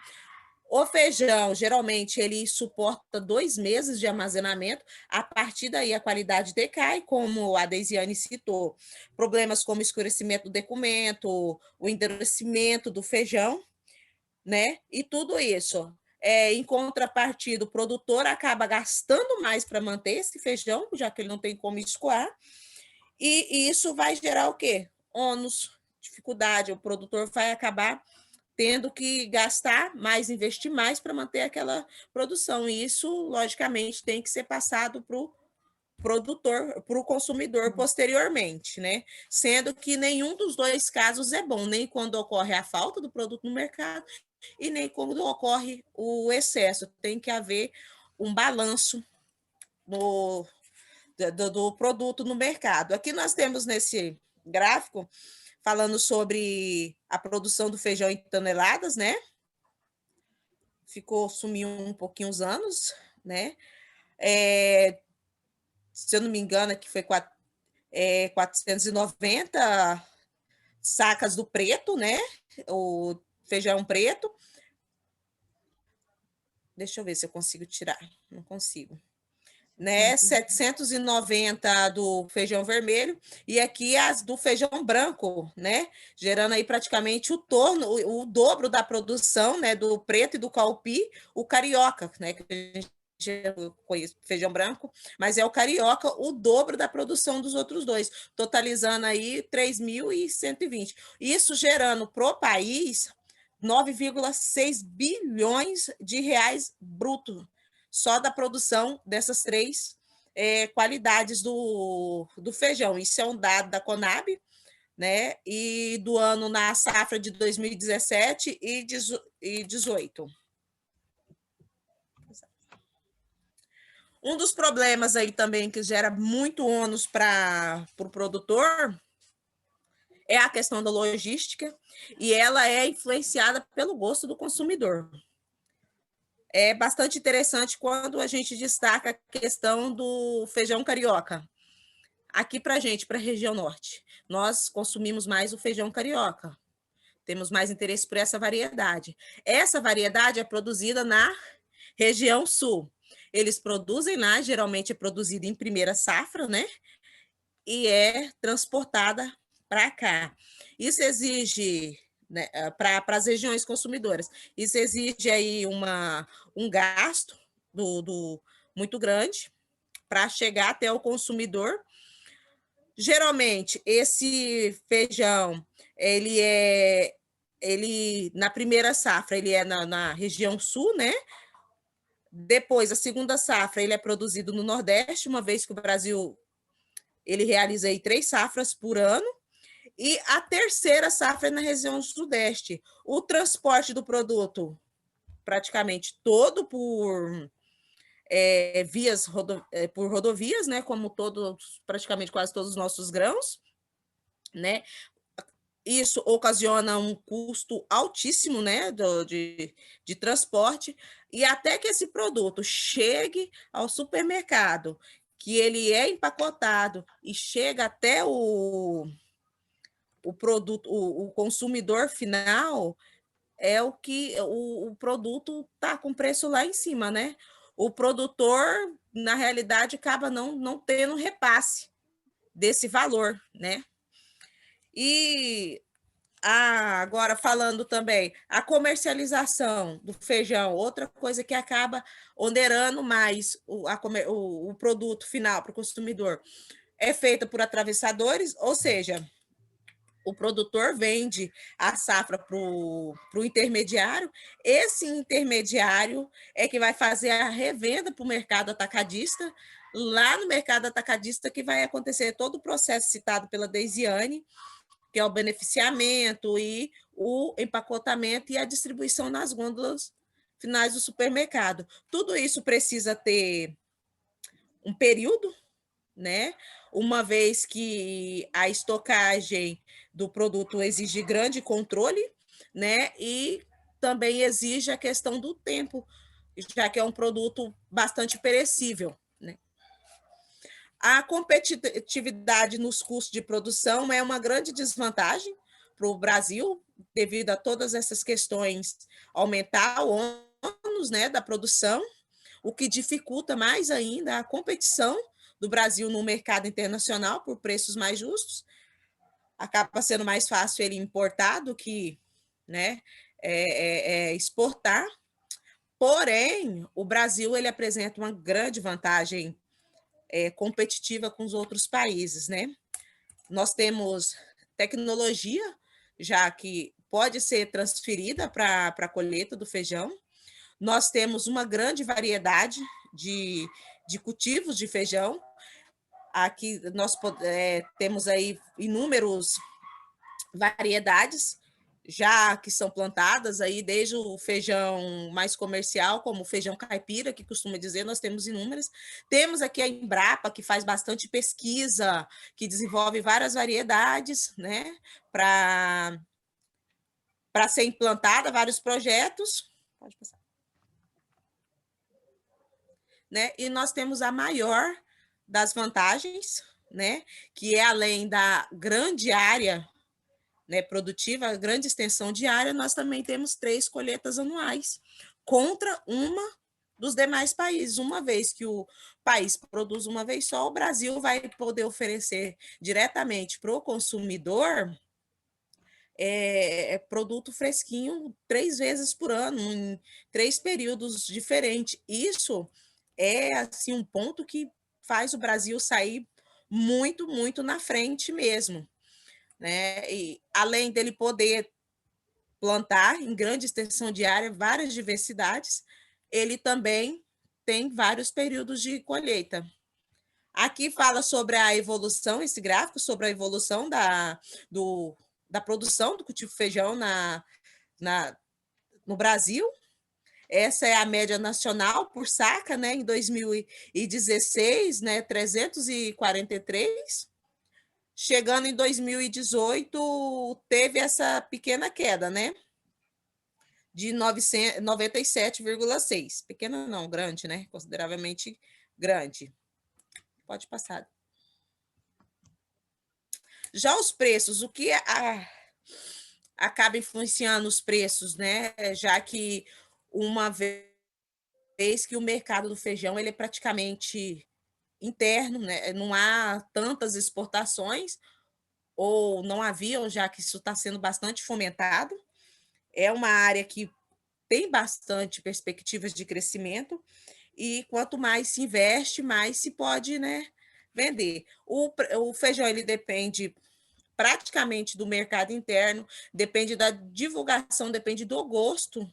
O feijão, geralmente, ele suporta 2 meses de armazenamento. A partir daí, a qualidade decai, como a Deisiane citou. Problemas como escurecimento do decumento, o endurecimento do feijão, né? E tudo isso. Em contrapartida, o produtor acaba gastando mais para manter esse feijão, já que ele não tem como escoar. E isso vai gerar o quê? Ônus, dificuldade. O produtor vai acabar tendo que gastar mais, investir mais para manter aquela produção. E isso, logicamente, tem que ser passado para o produtor, para o consumidor posteriormente, né? Sendo que nenhum dos dois casos é bom, nem quando ocorre a falta do produto no mercado e nem quando ocorre o excesso. Tem que haver um balanço do produto no mercado. Aqui nós temos nesse gráfico falando sobre a produção do feijão em toneladas, né? Sumiu um pouquinho os anos, né? Se eu não me engano, aqui foi 490 sacas do preto, né? O feijão preto. Deixa eu ver se eu consigo tirar. Não consigo. Né? 790 do feijão vermelho e aqui as do feijão branco, né? Gerando aí praticamente o dobro da produção, né? Do preto e do calpi, o carioca, né? Que a gente conhece feijão branco, mas é o carioca, o dobro da produção dos outros dois, totalizando aí 3.120. Isso gerando pro país 9,6 bilhões de reais bruto, só da produção dessas 3 qualidades do feijão. Isso é um dado da Conab, né? E do ano na safra de 2017 e 2018. Um dos problemas aí também que gera muito ônus para o produtor é a questão da logística, e ela é influenciada pelo gosto do consumidor. É bastante interessante quando a gente destaca a questão do feijão carioca. Aqui para a gente, para a região norte, nós consumimos mais o feijão carioca. Temos mais interesse por essa variedade. Essa variedade é produzida na região sul. Eles produzem lá, geralmente é produzida em primeira safra, né? E é transportada para cá. Isso exige, né, para as regiões consumidoras, isso exige aí um gasto muito grande para chegar até o consumidor. Geralmente, esse feijão, ele na primeira safra, ele é na região sul, né? Depois, a segunda safra, ele é produzido no Nordeste, uma vez que o Brasil ele realiza aí 3 safras por ano. E a terceira safra é na região Sudeste. O transporte do produto, praticamente todo por por rodovias, né? Como praticamente quase todos os nossos grãos, né? Isso ocasiona um custo altíssimo, né, de transporte, e até que esse produto chegue ao supermercado, que ele é empacotado e chega até o produto, o consumidor final, é o que o produto está com preço lá em cima, né? O produtor, na realidade, acaba não tendo repasse desse valor, né? E agora falando também, a comercialização do feijão, outra coisa que acaba onerando mais o produto final para o consumidor, é feita por atravessadores, ou seja, o produtor vende a safra para o intermediário, esse intermediário é que vai fazer a revenda para o mercado atacadista, lá no mercado atacadista que vai acontecer todo o processo citado pela Deisiane, que é o beneficiamento e o empacotamento e a distribuição nas gôndolas finais do supermercado. Tudo isso precisa ter um período, né? Uma vez que a estocagem do produto exige grande controle, né? E também exige a questão do tempo, já que é um produto bastante perecível, né? A competitividade nos custos de produção é uma grande desvantagem para o Brasil, devido a todas essas questões, aumentar o ônus, né, da produção, o que dificulta mais ainda a competição do Brasil no mercado internacional por preços mais justos. Acaba sendo mais fácil ele importar do que, né, exportar. Porém, o Brasil ele apresenta uma grande vantagem competitiva com os outros países, né? Nós temos tecnologia, já que pode ser transferida para a colheita do feijão. Nós temos uma grande variedade de cultivos de feijão. Aqui nós temos aí inúmeras variedades já que são plantadas aí, desde o feijão mais comercial, como o feijão caipira, que costuma dizer, nós temos inúmeras. Temos aqui a Embrapa, que faz bastante pesquisa, que desenvolve várias variedades, né, para ser implantada, vários projetos. Pode passar. Né? E nós temos a maior das vantagens, né, que é além da grande área, né, produtiva, grande extensão de área, nós também temos 3 colheitas anuais, contra uma dos demais países. Uma vez que o país produz uma vez só, o Brasil vai poder oferecer diretamente para o consumidor produto fresquinho 3 vezes por ano, em 3 períodos diferentes. Isso é assim, um ponto que faz o Brasil sair muito, muito na frente mesmo. Né? E além dele poder plantar em grande extensão de área, várias diversidades, ele também tem vários períodos de colheita. Aqui fala sobre a evolução, esse gráfico, sobre a evolução da produção do cultivo feijão no Brasil. Essa é a média nacional por saca, né? Em 2016, né, 343. Chegando em 2018, teve essa pequena queda, né? De 97,6. Pequena não, grande, né? Consideravelmente grande. Pode passar. Já os preços, o que acaba influenciando os preços, né? Já que uma vez que o mercado do feijão ele é praticamente interno, né? Não há tantas exportações, ou não haviam, já que isso está sendo bastante fomentado. É uma área que tem bastante perspectivas de crescimento, e quanto mais se investe, mais se pode, né, vender. O feijão ele depende praticamente do mercado interno, depende da divulgação, depende do gosto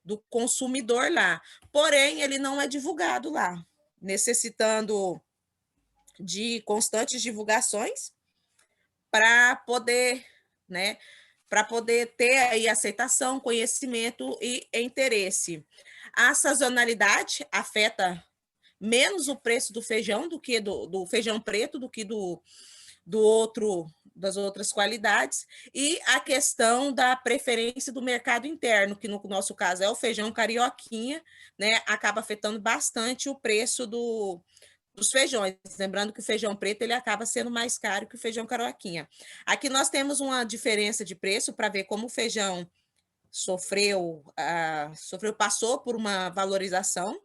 do consumidor lá. Porém, ele não é divulgado lá, necessitando de constantes divulgações para poder, né, para poder ter aí aceitação, conhecimento e interesse. A sazonalidade afeta menos o preço do feijão do que do feijão preto, do que das outras qualidades, e a questão da preferência do mercado interno, que no nosso caso é o feijão carioquinha, né, acaba afetando bastante o preço dos feijões, lembrando que o feijão preto ele acaba sendo mais caro que o feijão carioquinha. Aqui nós temos uma diferença de preço para ver como o feijão passou por uma valorização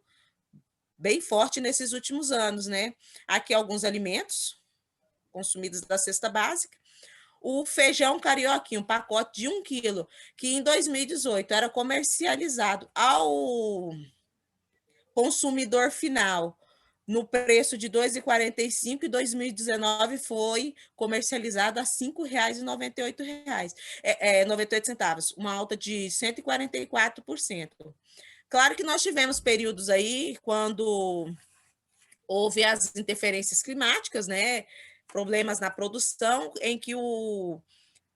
bem forte nesses últimos anos, né? Aqui alguns alimentos consumidos da cesta básica. O feijão carioquinho, um pacote de 1 quilo, que em 2018 era comercializado ao consumidor final no preço de R$ 2,45, e 2019 foi comercializado a R$ 5,98, uma alta de 144%. Claro que nós tivemos períodos aí quando houve as interferências climáticas, né? Problemas na produção, em que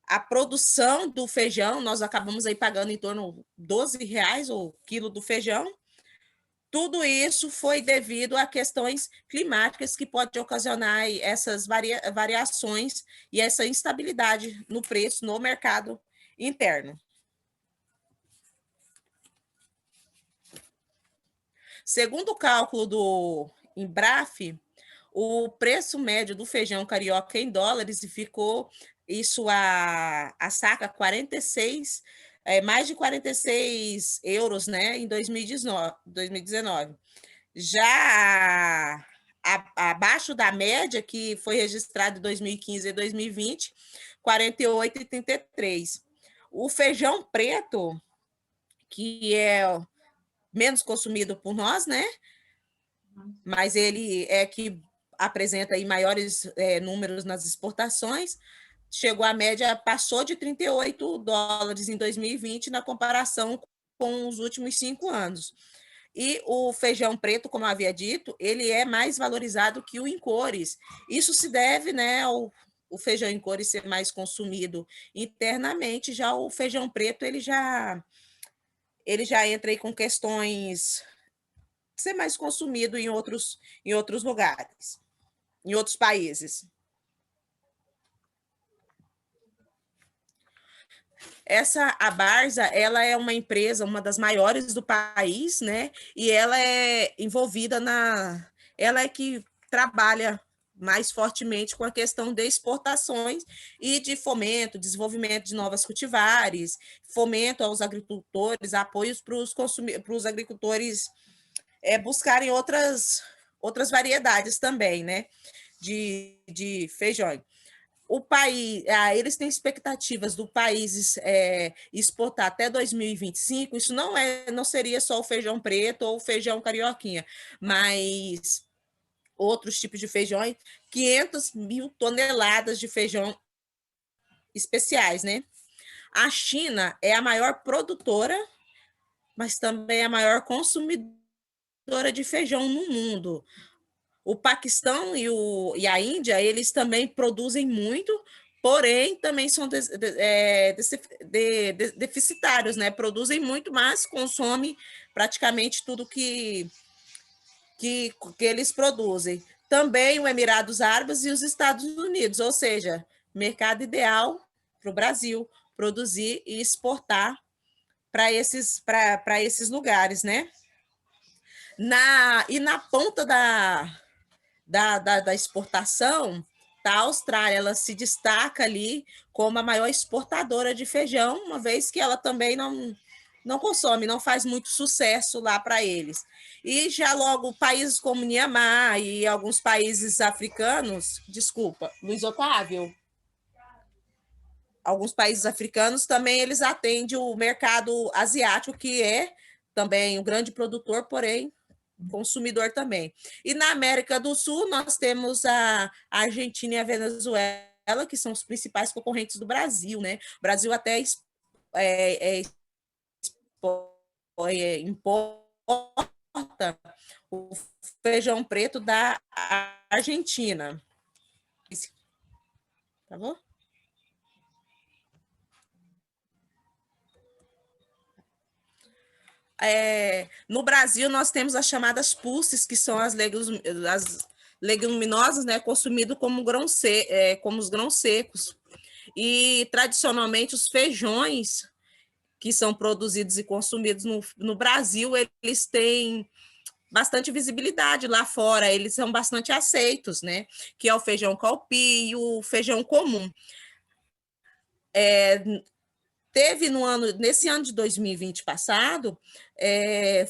a produção do feijão, nós acabamos aí pagando em torno de R$ 12 o quilo do feijão. Tudo isso foi devido a questões climáticas que podem ocasionar essas variações e essa instabilidade no preço no mercado interno. Segundo o cálculo do Embraf, o preço médio do feijão carioca em dólares ficou isso a saca 46, mais de 46 euros, né, em 2019. Já abaixo da média, que foi registrada em 2015 e 2020, 48,33. O feijão preto, que é menos consumido por nós, né? Mas ele é que apresenta aí maiores números nas exportações, chegou à média, passou de $38 em 2020 na comparação com os últimos 5 anos. E o feijão preto, como eu havia dito, ele é mais valorizado que o em cores. Isso se deve, né, ao o feijão em cores ser mais consumido internamente, já o feijão preto ele já entra aí com questões de ser mais consumido em outros lugares, em outros países. A Barza, ela é uma empresa, uma das maiores do país, né? E ela é envolvida ela é que trabalha mais fortemente com a questão de exportações e de fomento, desenvolvimento de novas cultivares, fomento aos agricultores, apoios para os agricultores buscarem outras variedades também, né? De feijão. O país, eles têm expectativas do país exportar até 2025. Isso não seria só o feijão preto ou o feijão carioquinha, mas outros tipos de feijão, 500 mil toneladas de feijão especiais, né? A China é a maior produtora, mas também a maior consumidora de feijão no mundo. O Paquistão e a Índia, eles também produzem muito, porém também são deficitários, né? Produzem muito, mas consomem praticamente tudo que eles produzem. Também o Emirados Árabes e os Estados Unidos, ou seja, mercado ideal para o Brasil produzir e exportar para esses lugares, né? E na ponta da exportação, tá, a Austrália, ela se destaca ali como a maior exportadora de feijão, uma vez que ela também não consome, não faz muito sucesso lá para eles. E já logo países como Mianmar e alguns países africanos, desculpa, Luiz Otávio, alguns países africanos também eles atendem o mercado asiático, que é também um grande produtor, porém consumidor também. E na América do Sul, nós temos a Argentina e a Venezuela, que são os principais concorrentes do Brasil, né? O Brasil até importa o feijão preto da Argentina. Tá bom? No Brasil, nós temos as chamadas pulses, que são as leguminosas, né, consumidas como os grãos secos. E, tradicionalmente, os feijões que são produzidos e consumidos no Brasil, eles têm bastante visibilidade lá fora, eles são bastante aceitos, né? Que é o feijão calpi e o feijão comum. Teve nesse ano de 2020 passado,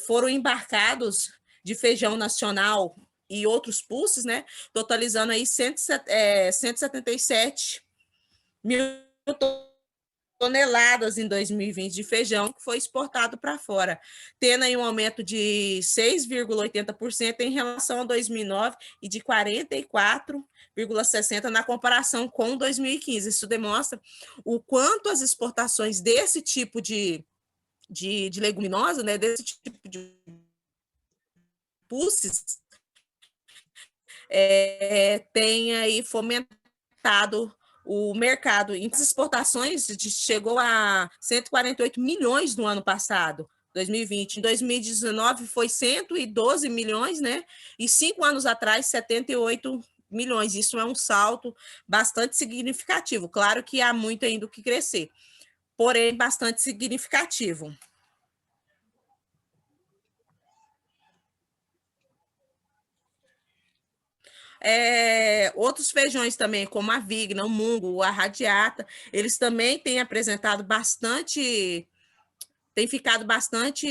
foram embarcados de feijão nacional e outros pulses, né? Totalizando aí 177 mil toneladas em 2020 de feijão que foi exportado para fora, tendo aí um aumento de 6,80% em relação a 2009 e de 44,60% na comparação com 2015. Isso demonstra o quanto as exportações desse tipo de leguminosa, né, desse tipo de pulses, tem aí fomentado o mercado. Em exportações chegou a 148 milhões no ano passado, 2020. Em 2019 foi 112 milhões, né? E 5 anos atrás, 78 milhões. Isso é um salto bastante significativo. Claro que há muito ainda o que crescer, porém bastante significativo. Outros feijões também, como a Vigna, o Mungo, a Radiata, eles também têm apresentado bastante, tem ficado bastante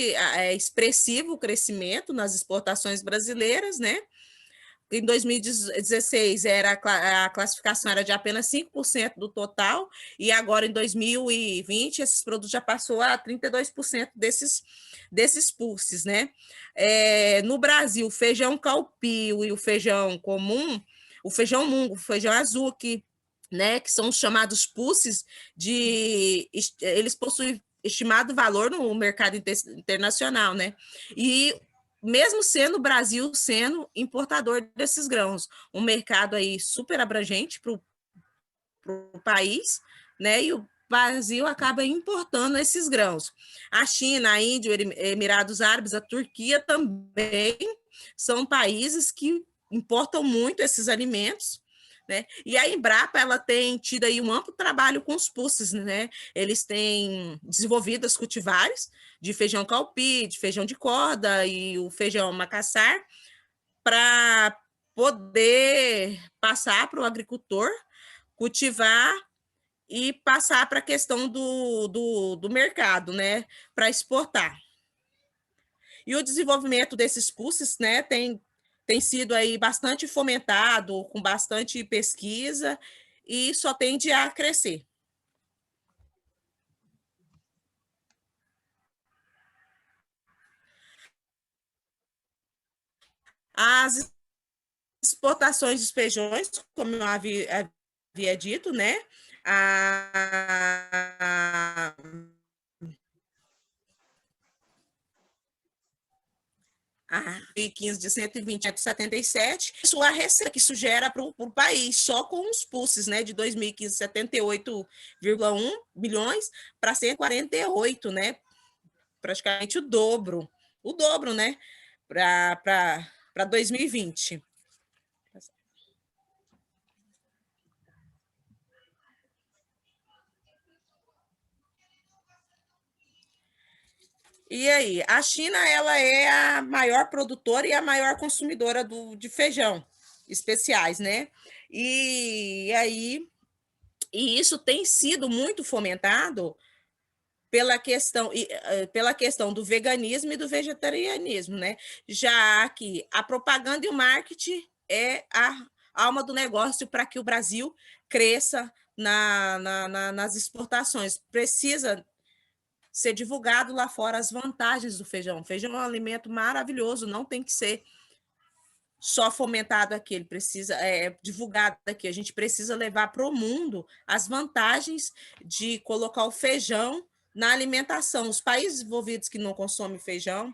expressivo o crescimento nas exportações brasileiras, né? Em 2016 a classificação era de apenas 5% do total, e agora em 2020 esses produtos já passou a 32% desses pulses, né? No Brasil, o feijão calpio e o feijão comum, o feijão mungo, o feijão azul, né, que são os chamados pulses, eles possuem estimado valor no mercado internacional, né? E mesmo sendo o Brasil sendo importador desses grãos, um mercado aí super abrangente para o país, né? E o Brasil acaba importando esses grãos. A China, a Índia, Emirados Árabes, a Turquia também são países que importam muito esses alimentos, né? E a Embrapa ela tem tido aí um amplo trabalho com os pulses, né? Eles têm desenvolvido as cultivares de feijão calpi, de feijão de corda e o feijão macassar para poder passar para o agricultor cultivar e passar para a questão do mercado, né? Para exportar. E o desenvolvimento desses pulses, né, tem sido aí bastante fomentado, com bastante pesquisa, e só tende a crescer. As exportações dos feijões, como eu havia dito, né, a 2015 de 120 a 77, isso a receita que isso gera para o país, só com os pulses, né, de 2015, 78,1 bilhões para 148, né, praticamente o dobro, né, para 2020. E aí, a China ela é a maior produtora e a maior consumidora de feijão especiais, né? E aí, e isso tem sido muito fomentado pela questão do veganismo e do vegetarianismo, né? Já que a propaganda e o marketing é a alma do negócio para que o Brasil cresça nas exportações. Precisa ser divulgado lá fora as vantagens do feijão. O feijão é um alimento maravilhoso, não tem que ser só fomentado aqui, ele precisa divulgado aqui. A gente precisa levar para o mundo as vantagens de colocar o feijão na alimentação. Os países desenvolvidos que não consomem feijão,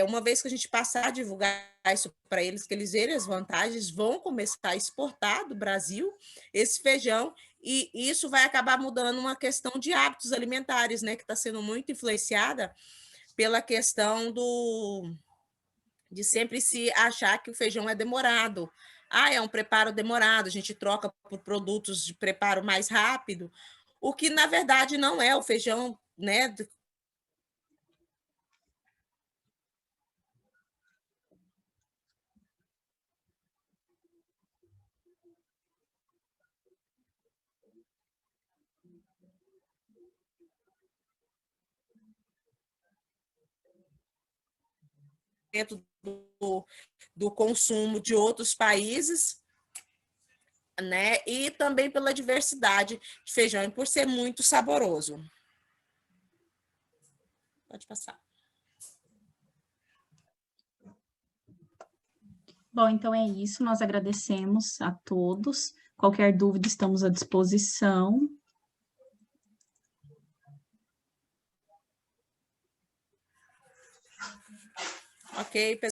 uma vez que a gente passar a divulgar isso para eles, que eles verem as vantagens, vão começar a exportar do Brasil esse feijão, e isso vai acabar mudando uma questão de hábitos alimentares, né, que está sendo muito influenciada pela questão de sempre se achar que o feijão é demorado. É um preparo demorado, a gente troca por produtos de preparo mais rápido, o que na verdade não é o feijão, né? Dentro do consumo de outros países, né? E também pela diversidade de feijão e por ser muito saboroso. Pode passar. Bom, então é isso. Nós agradecemos a todos. Qualquer dúvida, estamos à disposição. Ok, pessoal.